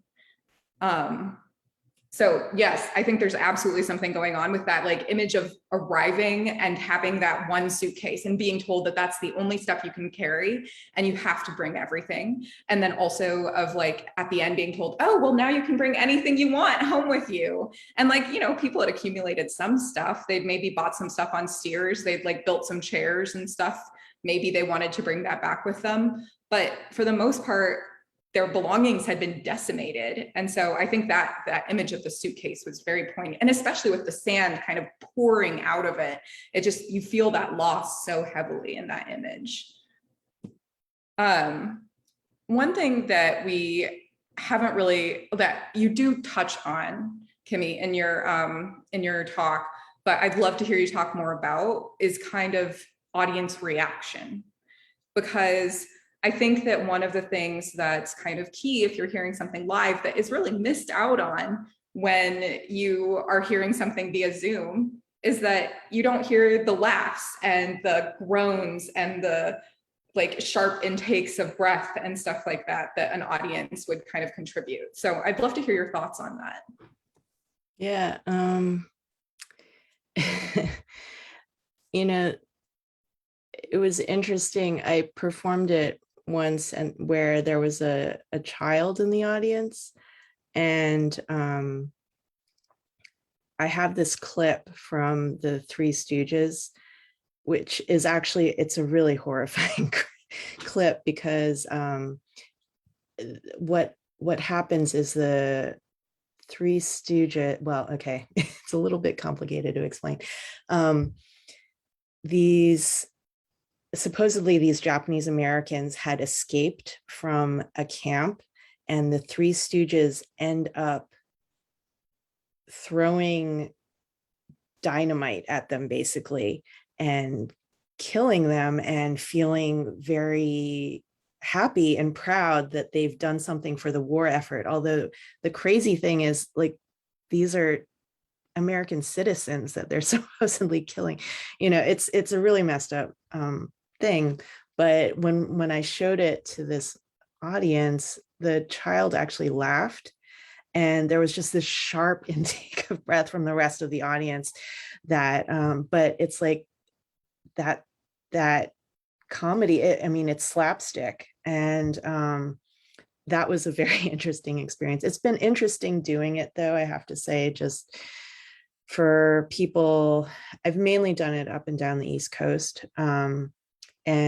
[SPEAKER 9] So yes, I think there's absolutely something going on with that like image of arriving and having that one suitcase and being told that that's the only stuff you can carry and you have to bring everything. And then also of like at the end being told, oh, well, now you can bring anything you want home with you. And like, people had accumulated some stuff. They'd maybe bought some stuff on Sears. They'd like built some chairs and stuff. Maybe they wanted to bring that back with them. But for the most part, their belongings had been decimated. And so I think that image of the suitcase was very poignant. And especially with the sand kind of pouring out of it, you feel that loss so heavily in that image. One thing that we haven't really, that you do touch on, Kimi, in your talk, but I'd love to hear you talk more about is kind of audience reaction. Because I think that one of the things that's kind of key if you're hearing something live that is really missed out on when you are hearing something via Zoom is that you don't hear the laughs and the groans and the like sharp intakes of breath and stuff like that an audience would kind of contribute. So I'd love to hear your thoughts on that.
[SPEAKER 5] Yeah. You know, it was interesting. I performed it once and where there was a child in the audience, and I have this clip from the Three Stooges, which is actually, it's a really horrifying clip because what happens is the Three Stooges, well, okay, it's a little bit complicated to explain. Supposedly these Japanese Americans had escaped from a camp, and the Three Stooges end up throwing dynamite at them basically and killing them, and feeling very happy and proud that they've done something for the war effort. Although the crazy thing is, like, these are American citizens that they're supposedly killing. You know, it's a really messed up thing. But when I showed it to this audience, the child actually laughed, and there was just this sharp intake of breath from the rest of the audience that but it's like that comedy, I mean, it's slapstick, and that was a very interesting experience. It's been interesting doing it, though, I have to say, just for people. I've mainly done it up and down the East Coast, and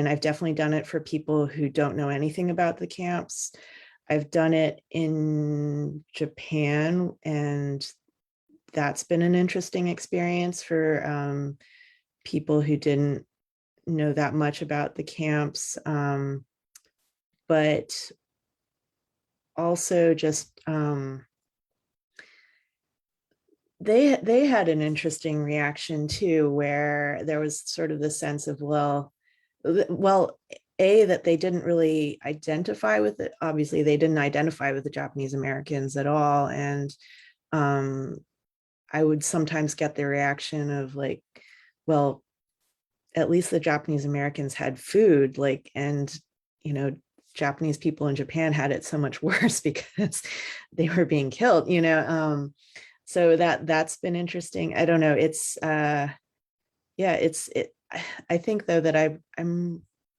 [SPEAKER 5] I've definitely done it for people who don't know anything about the camps. I've done it in Japan, and that's been an interesting experience for people who didn't know that much about the camps, but also just they had an interesting reaction too, where there was sort of the sense of, well, that they didn't really identify with it. Obviously, they didn't identify with the Japanese Americans at all, and I would sometimes get the reaction of like, well, at least the Japanese Americans had food, like, and you know, Japanese people in Japan had it so much worse because they were being killed, you know. So that's been interesting. I don't know. It's I think though that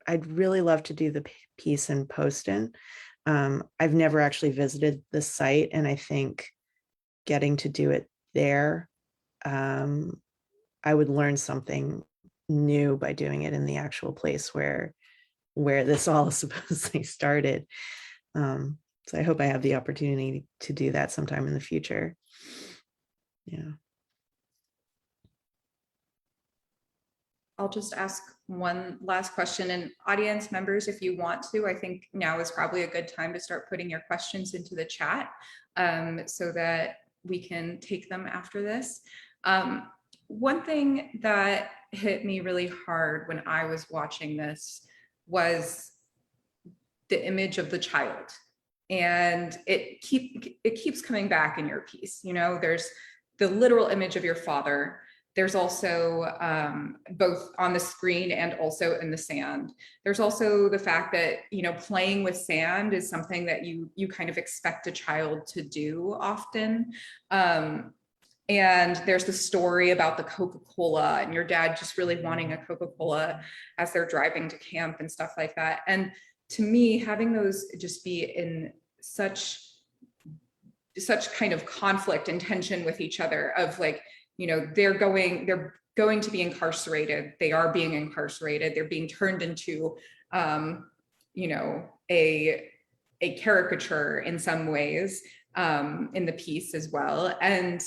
[SPEAKER 5] I'd really love to do the piece in Poston. I've never actually visited the site, and I think getting to do it there, I would learn something new by doing it in the actual place where this all supposedly started. So I hope I have the opportunity to do that sometime in the future. Yeah.
[SPEAKER 9] I'll just ask one last question, and audience members, if you want to, I think now is probably a good time to start putting your questions into the chat, so that we can take them after this. One thing that hit me really hard when I was watching this was the image of the child, and it keeps coming back in your piece. You know, there's the literal image of your father. There's also both on the screen and also in the sand. There's also the fact that, you know, playing with sand is something that you kind of expect a child to do often. And there's the story about the Coca-Cola and your dad just really wanting a Coca-Cola as they're driving to camp and stuff like that. And to me, having those just be in such kind of conflict and tension with each other of like, you know, they're going to be incarcerated. They are being incarcerated. They're being turned into, you know, a caricature in some ways in the piece as well. And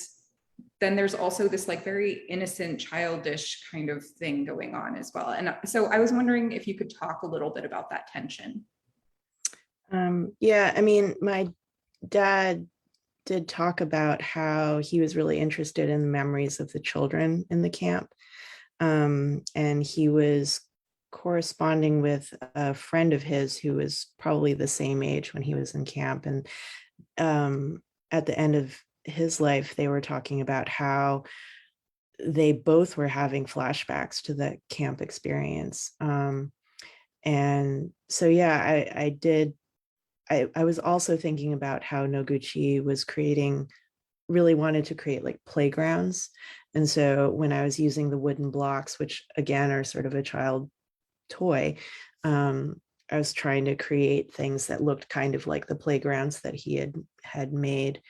[SPEAKER 9] then there's also this like very innocent, childish kind of thing going on as well. And so I was wondering if you could talk a little bit about that tension.
[SPEAKER 5] Yeah, I mean, my dad did talk about how he was really interested in the memories of the children in the camp. And he was corresponding with a friend of his who was probably the same age when he was in camp. And at the end of his life, they were talking about how they both were having flashbacks to the camp experience. And so, yeah, I was also thinking about how Noguchi was creating really wanted to create like playgrounds. And so when I was using the wooden blocks, which again are sort of a child toy, I was trying to create things that looked kind of like the playgrounds that he had made.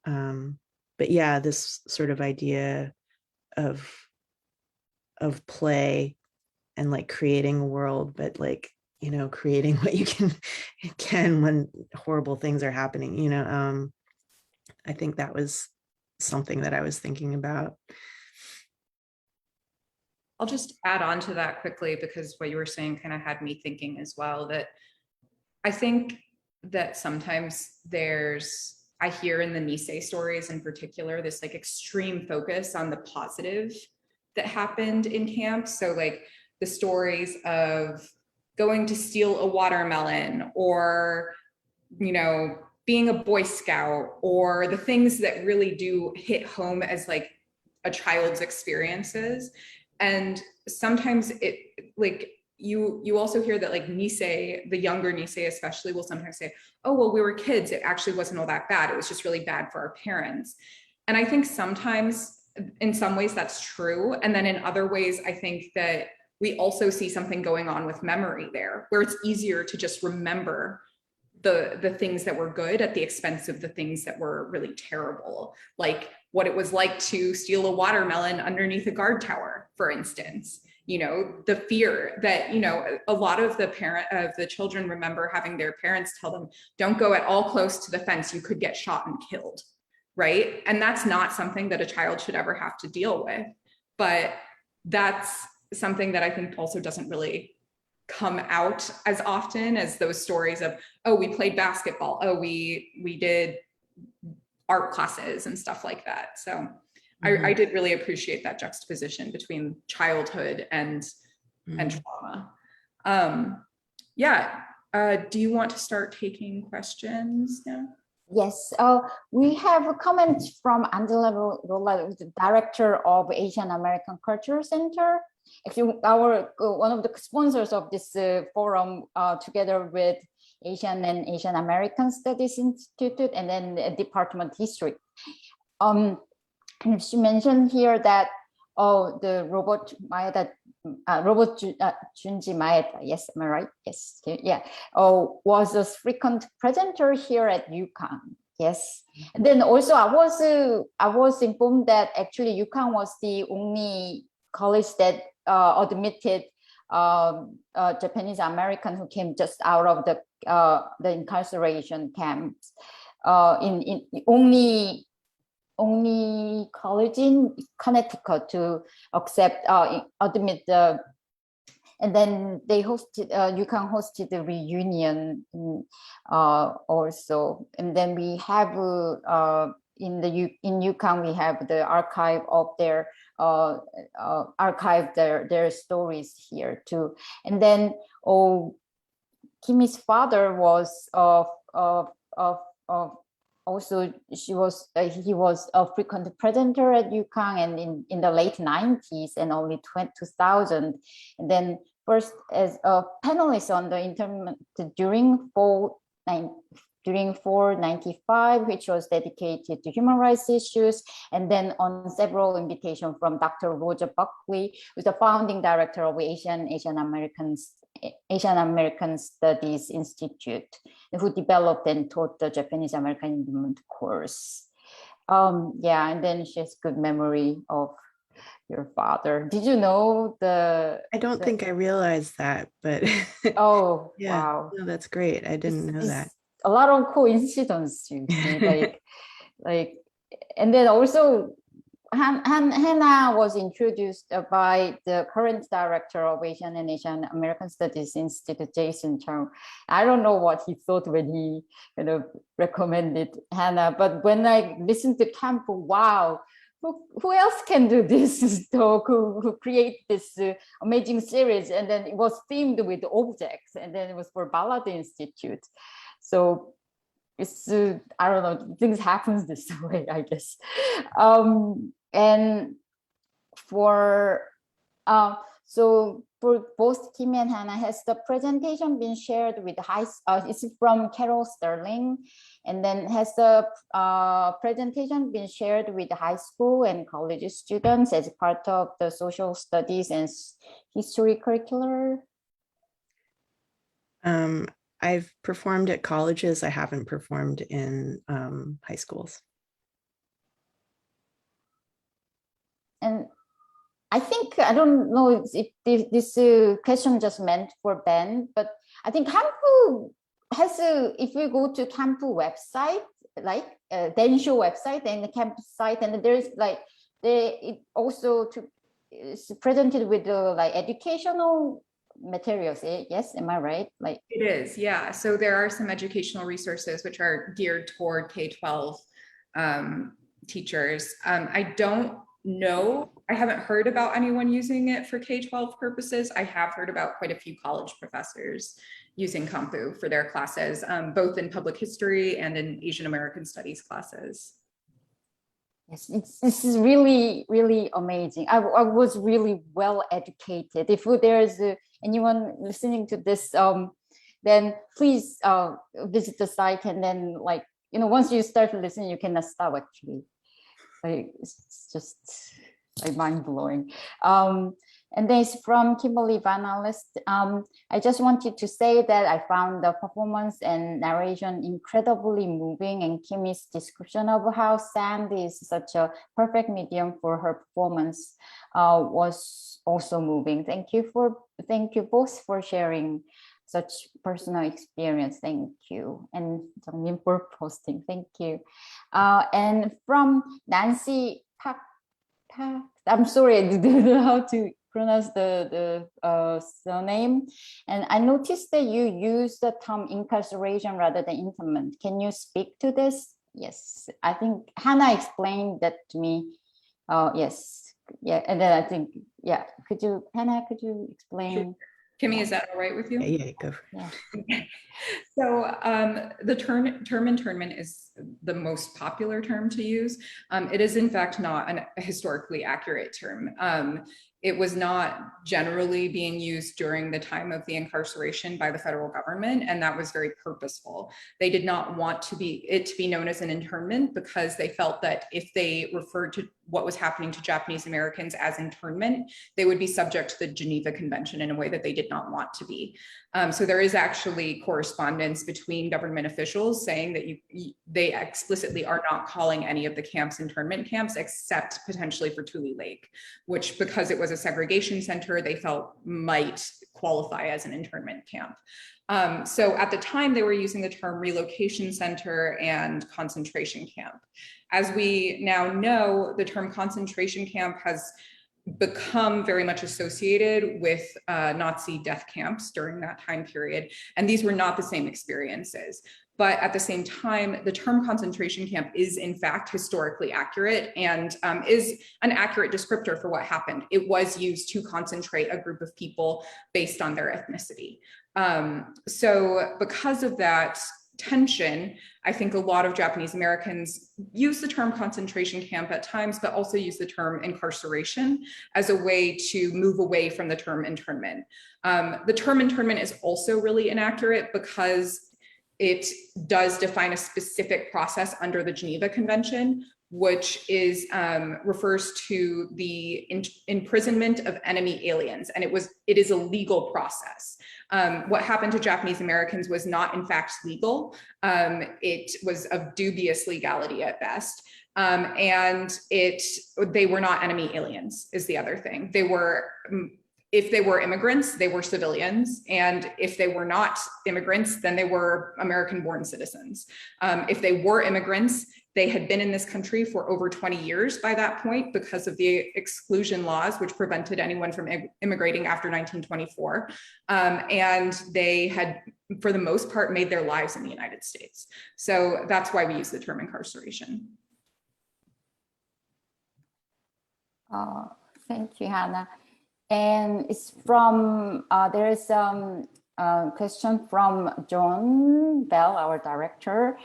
[SPEAKER 5] But yeah, this sort of idea of play and like creating a world, but like, you know, creating what you can when horrible things are happening, you know. I think that was something that I was thinking about.
[SPEAKER 9] I'll just add on to that quickly, because what you were saying kind of had me thinking as well, that I think that sometimes I hear in the Nisei stories in particular, this like extreme focus on the positive that happened in camp. So like the stories of going to steal a watermelon, or, you know, being a Boy Scout, or the things that really do hit home as like a child's experiences. And sometimes it like, you also hear that like Nisei, the younger Nisei especially, will sometimes say, oh, well, we were kids, it actually wasn't all that bad, it was just really bad for our parents. And I think sometimes in some ways that's true. And then in other ways, I think that we also see something going on with memory there, where it's easier to just remember the things that were good at the expense of the things that were really terrible, like what it was like to steal a watermelon underneath a guard tower, for instance. You know, the fear that, you know, a lot of the children remember having their parents tell them, don't go at all close to the fence, you could get shot and killed, right? And that's not something that a child should ever have to deal with. But that's something that I think also doesn't really come out as often as those stories of, oh, we played basketball, oh, we did art classes and stuff like that. So I did really appreciate that juxtaposition between childhood and trauma. Do you want to start taking questions now?
[SPEAKER 2] Yes, we have a comment from Angela Rolla, the director of Asian American Culture Center. Actually, our one of the sponsors of this forum, together with Asian and Asian American Studies Institute, and then Department of History. And she mentioned here that the robot Maeda, Junji Maeda, yes, am I right? Yes, yeah, was a frequent presenter here at UConn. Yes, and then also I was informed that actually UConn was the only college that admitted Japanese American who came just out of the incarceration camps. In only college in Connecticut to admit the, and then they hosted, UConn hosted the reunion also. And then we have in UConn, we have the archive of their their stories here too. And then Kimi's father was also, he was a frequent presenter at UConn, and in the late 90s and only 2000. And then first as a panelist on the internet during 495, which was dedicated to human rights issues, and then on several invitations from Dr. Roger Buckley, who's the founding director of Asian American Studies Institute, who developed and taught the Japanese American Independent course. Yeah, and then she has good memory of your father. Did you know
[SPEAKER 5] I don't think I realized that, but
[SPEAKER 2] oh,
[SPEAKER 5] yeah,
[SPEAKER 2] wow.
[SPEAKER 5] no, that's great. I didn't know that.
[SPEAKER 2] A lot of coincidence, you see, like, and then also Hana was introduced by the current director of Asian and Asian American Studies Institute, Jason Chung. I don't know what he thought when he kind of recommended Hana, but when I listened to camp, wow, who else can do this talk, who create this amazing series? And then it was themed with objects, and then it was for Ballard Institute. So it's, I don't know, things happen this way, I guess. And for, so for both Kimi and Hana, has the presentation been shared with it's from Carol Sterling, and then has the presentation been shared with high school and college students as part of the social studies and history curricular?
[SPEAKER 5] I've performed at colleges. I haven't performed in high schools.
[SPEAKER 2] And I think, I don't know if this question just meant for Ben, but I think Kampu has if we go to Kampu website, like Densho website and the campus site, and there's like it also is presented with the like educational materials. Yes, am I right? Like
[SPEAKER 9] it is, yeah. So there are some educational resources which are geared toward K-12 teachers. I don't know, I haven't heard about anyone using it for K-12 purposes. I have heard about quite a few college professors using Kampu for their classes, both in public history and in Asian American studies classes.
[SPEAKER 2] Yes, this is really, really amazing. I was really well educated. If there's anyone listening to this, then please visit the site, and then like, you know, once you start listening, you cannot stop actually. Like, it's just like mind-blowing. And then it's from Kimberly Vanalist. I just wanted to say that I found the performance and narration incredibly moving, and Kimi's description of how sand is such a perfect medium for her performance was also moving. Thank you both for sharing such personal experience. Thank you. And Jungmin for posting. Thank you. And from Nancy Pak, I'm sorry, I don't know how to pronounce the surname. And I noticed that you use the term incarceration rather than internment. Can you speak to this? Yes, I think Hana explained that to me. Yes, yeah, and then I think, yeah, Hana, could you explain?
[SPEAKER 9] Sure. Kimi, is that all right with you?
[SPEAKER 5] Yeah, go for it.
[SPEAKER 9] Yeah. So the term internment is the most popular term to use. It is in fact not a historically accurate term. It was not generally being used during the time of the incarceration by the federal government, and that was very purposeful. They did not want it to be known as an internment because they felt that if they referred to what was happening to Japanese Americans as internment, they would be subject to the Geneva Convention in a way that they did not want to be. So there is actually correspondence between government officials saying that they explicitly are not calling any of the camps internment camps, except potentially for Tule Lake, which, because it was a segregation center, they felt might qualify as an internment camp. So at the time, they were using the term relocation center and concentration camp. As we now know, the term concentration camp has become very much associated with Nazi death camps during that time period. And these were not the same experiences. But at the same time, the term concentration camp is in fact historically accurate and is an accurate descriptor for what happened. It was used to concentrate a group of people based on their ethnicity. So because of that tension, I think a lot of Japanese Americans use the term concentration camp at times, but also use the term incarceration as a way to move away from the term internment. The term internment is also really inaccurate because it does define a specific process under the Geneva Convention, which is refers to the imprisonment of enemy aliens, and it is a legal process. What happened to Japanese Americans was not in fact legal. It was of dubious legality at best. And they were not enemy aliens is the other thing. If they were immigrants, they were civilians. And if they were not immigrants, then they were American-born citizens. If they were immigrants, they had been in this country for over 20 years by that point because of the exclusion laws, which prevented anyone from immigrating after 1924. And they had, for the most part, made their lives in the United States. So that's why we use the term incarceration.
[SPEAKER 2] Thank you, Hana. And it's from, there is question from John Bell, our director.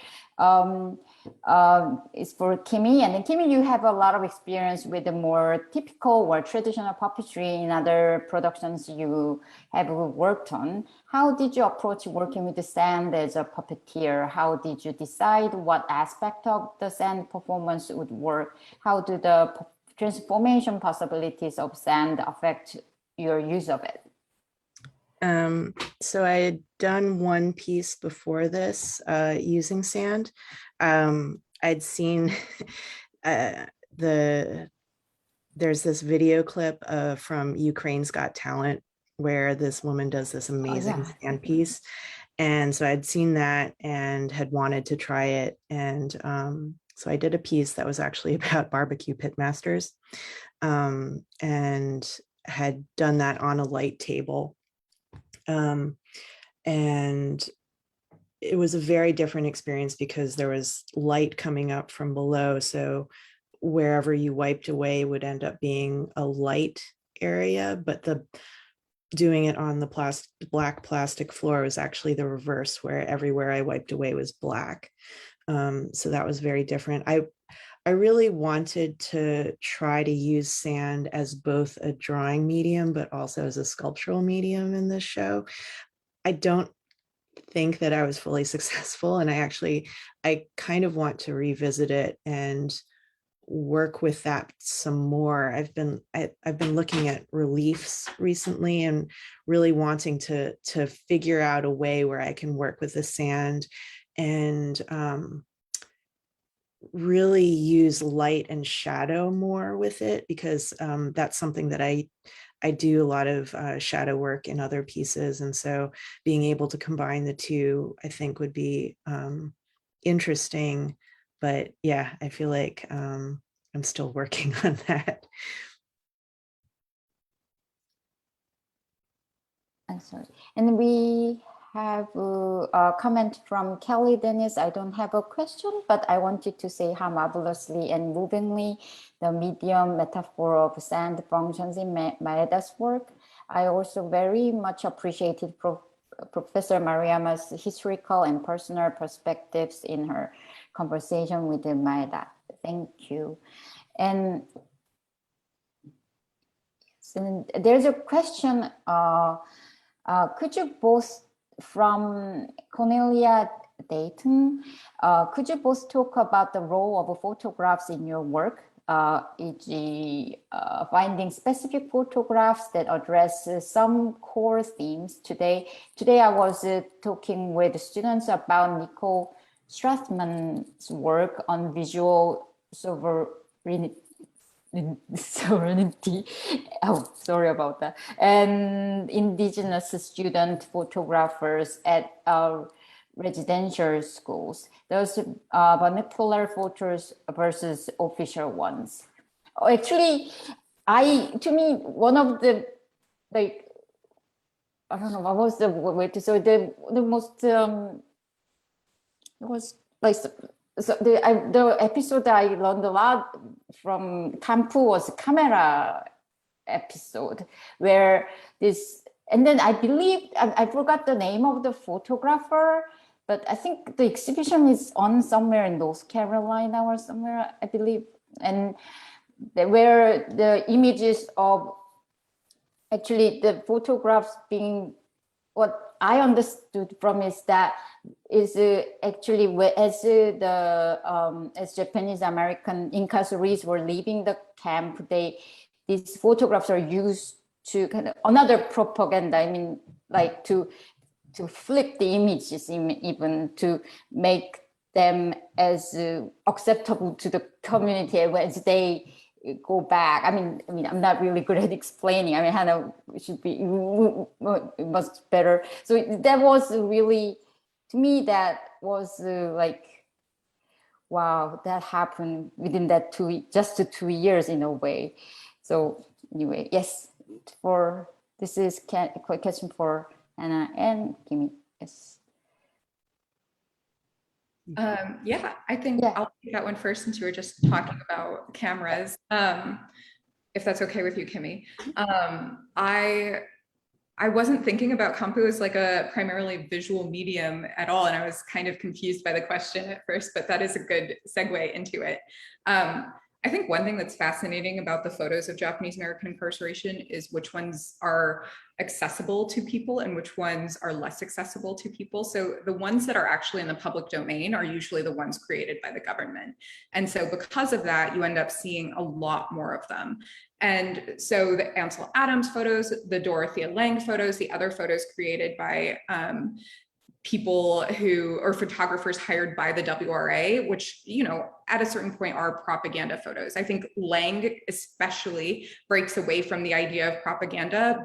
[SPEAKER 2] It's for Kimi. And then Kimi, you have a lot of experience with the more typical or traditional puppetry in other productions you have worked on. How did you approach working with the sand as a puppeteer? How did you decide what aspect of the sand performance would work? How do the transformation possibilities of sand affect your use of it?
[SPEAKER 5] So I had done one piece before this using sand. I'd seen there's this video clip from Ukraine's Got Talent where this woman does this amazing sand piece. And so I'd seen that and had wanted to try it. And so I did a piece that was actually about barbecue pitmasters, and had done that on a light table. And it was a very different experience because there was light coming up from below. So wherever you wiped away would end up being a light area, but doing it on the black plastic floor was actually the reverse, where everywhere I wiped away was black. So that was very different. I really wanted to try to use sand as both a drawing medium, but also as a sculptural medium in this show. I don't think that I was fully successful, and I kind of want to revisit it and work with that some more. I've been looking at reliefs recently and really wanting to figure out a way where I can work with the sand and really use light and shadow more with it, because that's something that I do a lot of shadow work in other pieces. And so being able to combine the two, I think would be interesting. But yeah, I feel like I'm still working on that.
[SPEAKER 2] I'm sorry. And we have a comment from Kelly Dennis. I don't have a question, but I wanted to say how marvelously and movingly the medium metaphor of sand functions in Maeda's work. I also very much appreciated Professor Maruyama's historical and personal perspectives in her conversation with Maeda. Thank you. And there's a question, could you both, from Cornelia Dayton, could you both talk about the role of photographs in your work, e.g. Finding specific photographs that address some core themes? Today I was talking with students about Nicole Strathman's work on visual sovereignty. Oh, sorry about that. And indigenous student photographers at our residential schools. Those vernacular photos versus official ones. Actually, to me, one of the, like, I don't know, what was the way to, so the most, it was like, so the episode that I learned a lot from Kampu was camera episode, where this, and then I believe, I forgot the name of the photographer, but I think the exhibition is on somewhere in North Carolina or somewhere, I believe, and where the images of, actually the photographs being, what I understood from is that is actually as as Japanese American incarcerees were leaving the camp, these photographs are used to kind of another propaganda. I mean, like to flip the images, even to make them as acceptable to the community as they go back. I mean, I'm not really good at explaining. I mean, Hana should be much better. So that was really, to me, that was like, wow, that happened within that just 2 years in a way. So anyway, yes, this is a question for Hana and Kimi. Yes.
[SPEAKER 9] Yeah, I think I'll take that one first, since you were just talking about cameras, if that's okay with you, Kimi. I wasn't thinking about Kampu as like a primarily visual medium at all. And I was kind of confused by the question at first, but that is a good segue into it. I think one thing that's fascinating about the photos of Japanese American incarceration is which ones are accessible to people and which ones are less accessible to people. So the ones that are actually in the public domain are usually the ones created by the government. And so because of that, you end up seeing a lot more of them. And so the Ansel Adams photos, the Dorothea Lange photos, the other photos created by people who or photographers hired by the WRA, which, you know, at a certain point are propaganda photos. I think Lange especially breaks away from the idea of propaganda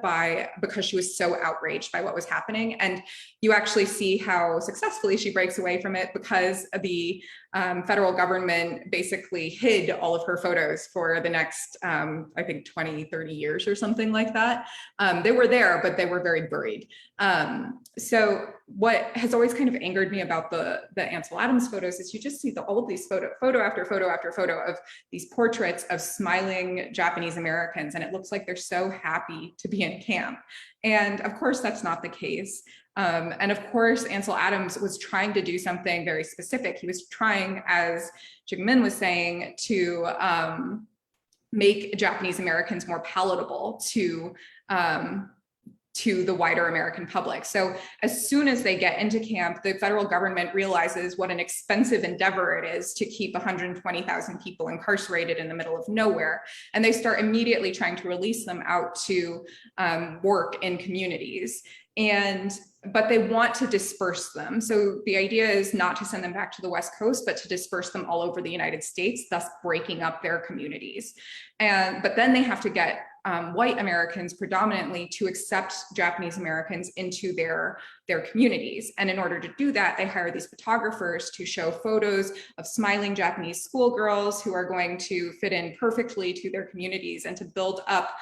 [SPEAKER 9] because she was so outraged by what was happening. And you actually see how successfully she breaks away from it because the federal government basically hid all of her photos for the next, I think 20, 30 years or something like that. They were there, but they were very buried. So what has always kind of angered me about the Ansel Adams photos is you just see all of these photo after photo after photo of these portraits of smiling Japanese Americans. And it looks like they're so happy to be in camp. And of course, that's not the case. And of course, Ansel Adams was trying to do something very specific. He was trying, as Jungmin was saying, to make Japanese Americans more palatable to the wider American public. So as soon as they get into camp, the federal government realizes what an expensive endeavor it is to keep 120,000 people incarcerated in the middle of nowhere. And they start immediately trying to release them out to work in communities. But they want to disperse them. So the idea is not to send them back to the West Coast, but to disperse them all over the United States, thus breaking up their communities. But then they have to get white Americans predominantly to accept Japanese Americans into their communities. And in order to do that, they hire these photographers to show photos of smiling Japanese schoolgirls who are going to fit in perfectly to their communities and to build up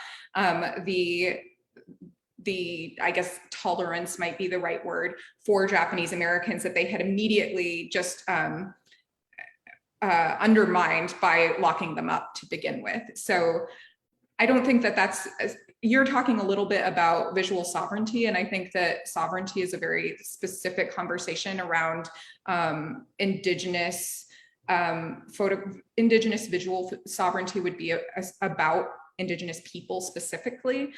[SPEAKER 9] the, I guess, tolerance might be the right word for Japanese Americans that they had immediately just undermined by locking them up to begin with. So I don't think that you're talking a little bit about visual sovereignty. And I think that sovereignty is a very specific conversation around indigenous visual sovereignty would be about Indigenous people specifically,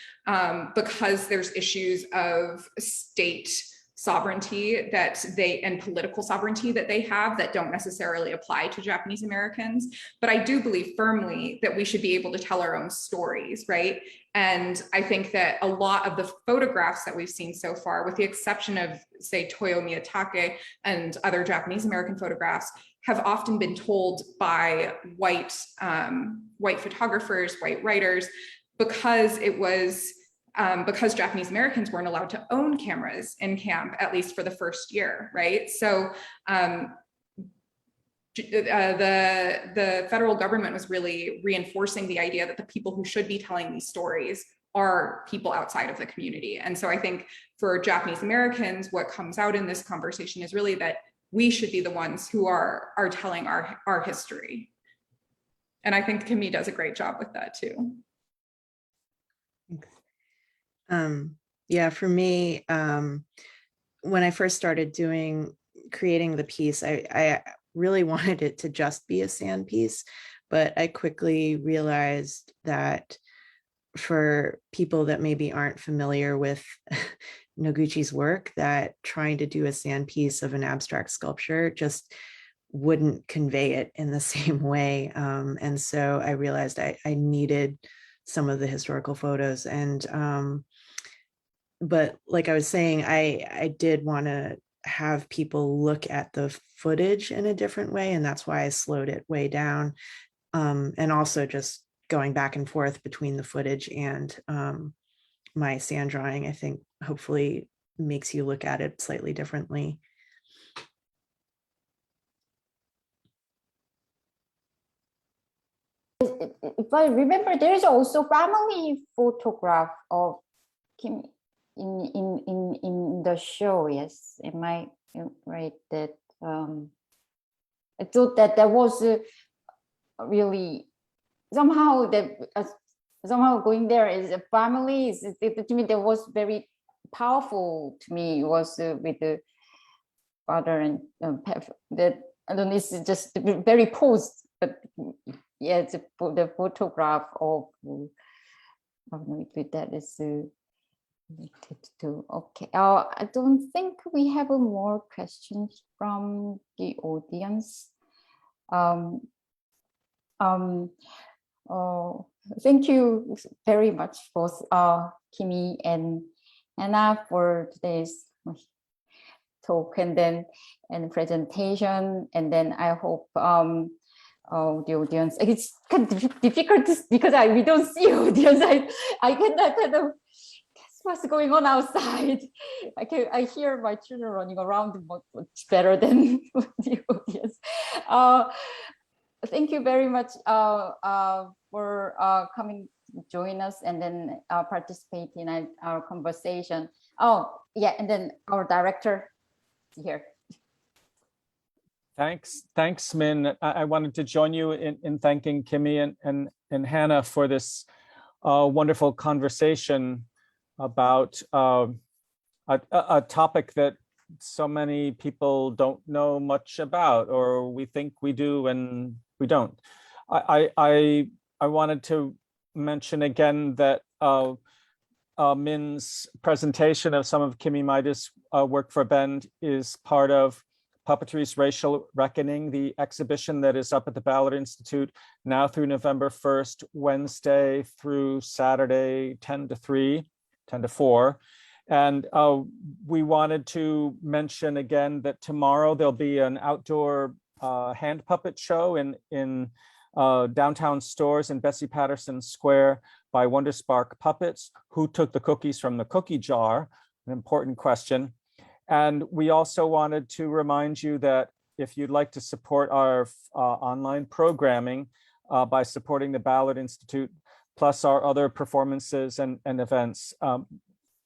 [SPEAKER 9] because there's issues of state sovereignty and political sovereignty that they have that don't necessarily apply to Japanese Americans. But I do believe firmly that we should be able to tell our own stories, right? And I think that a lot of the photographs that we've seen so far, with the exception of, say, Toyo Miyatake and other Japanese American photographs, have often been told by white photographers, white writers, because Japanese Americans weren't allowed to own cameras in camp, at least for the first year, right? So the federal government was really reinforcing the idea that the people who should be telling these stories are people outside of the community. And so I think for Japanese Americans, what comes out in this conversation is really that we should be the ones who are telling our history. And I think Kimi does a great job with that too.
[SPEAKER 5] Yeah, for me, when I first started creating the piece, I really wanted it to just be a sand piece, but I quickly realized that for people that maybe aren't familiar with Noguchi's work, that trying to do a sand piece of an abstract sculpture just wouldn't convey it in the same way. And so I realized I needed some of the historical photos. And but like I was saying, I did want to have people look at the footage in a different way, and that's why I slowed it way down. And also just going back and forth between the footage and my sand drawing, I think hopefully makes you look at it slightly differently.
[SPEAKER 2] If I remember, there is also family photograph of Kim in the show. Yes, am I right? That I thought that was really somehow that somehow going there is a family. To me, that was very powerful to me was with the father and that I don't know, it's just very posed, but yeah, it's the photograph of I don't know if that is related to. Okay, I don't think we have more questions from the audience. Thank you very much both Kimi and Hana for today's talk and presentation, and then I hope the audience. It's kind of difficult because we don't see audience. I cannot kind of guess what's going on outside. I hear my children running around much better than the audience. Thank you very much for coming to join us and then participate in our conversation. Oh yeah, and then our director here.
[SPEAKER 1] Thanks, Min. I wanted to join you in thanking Kimi and Hana for this wonderful conversation about a topic that so many people don't know much about, or we think we do and we don't. I wanted to mention again that Min's presentation of some of Kimi Maeda's work for Bend is part of Puppetry's Racial Reckoning, the exhibition that is up at the Ballard Institute now through November 1st, Wednesday through Saturday, 10 to 4. And we wanted to mention again that tomorrow there'll be an outdoor hand puppet show in downtown stores in Betsy Patterson Square by Wonder Spark Puppets. Who took the cookies from the cookie jar? An important question. And we also wanted to remind you that if you'd like to support our online programming by supporting the Ballard Institute, plus our other performances and events,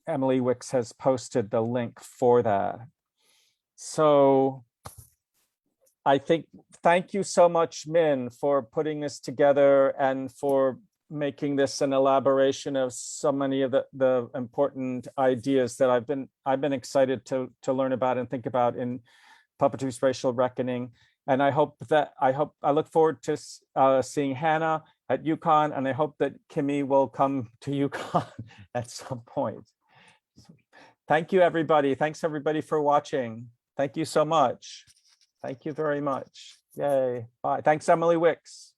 [SPEAKER 1] Emily Wicks has posted the link for that. So I think, thank you so much, Min, for putting this together and for making this an elaboration of so many of the important ideas that I've been excited to learn about and think about in Puppetry's Racial Reckoning. And I look forward to seeing Hana at UConn, and I hope that Kimi will come to UConn at some point. So, thank you, everybody. Thanks, everybody, for watching. Thank you so much. Thank you very much. Yay. Bye. Thanks, Emily Wicks.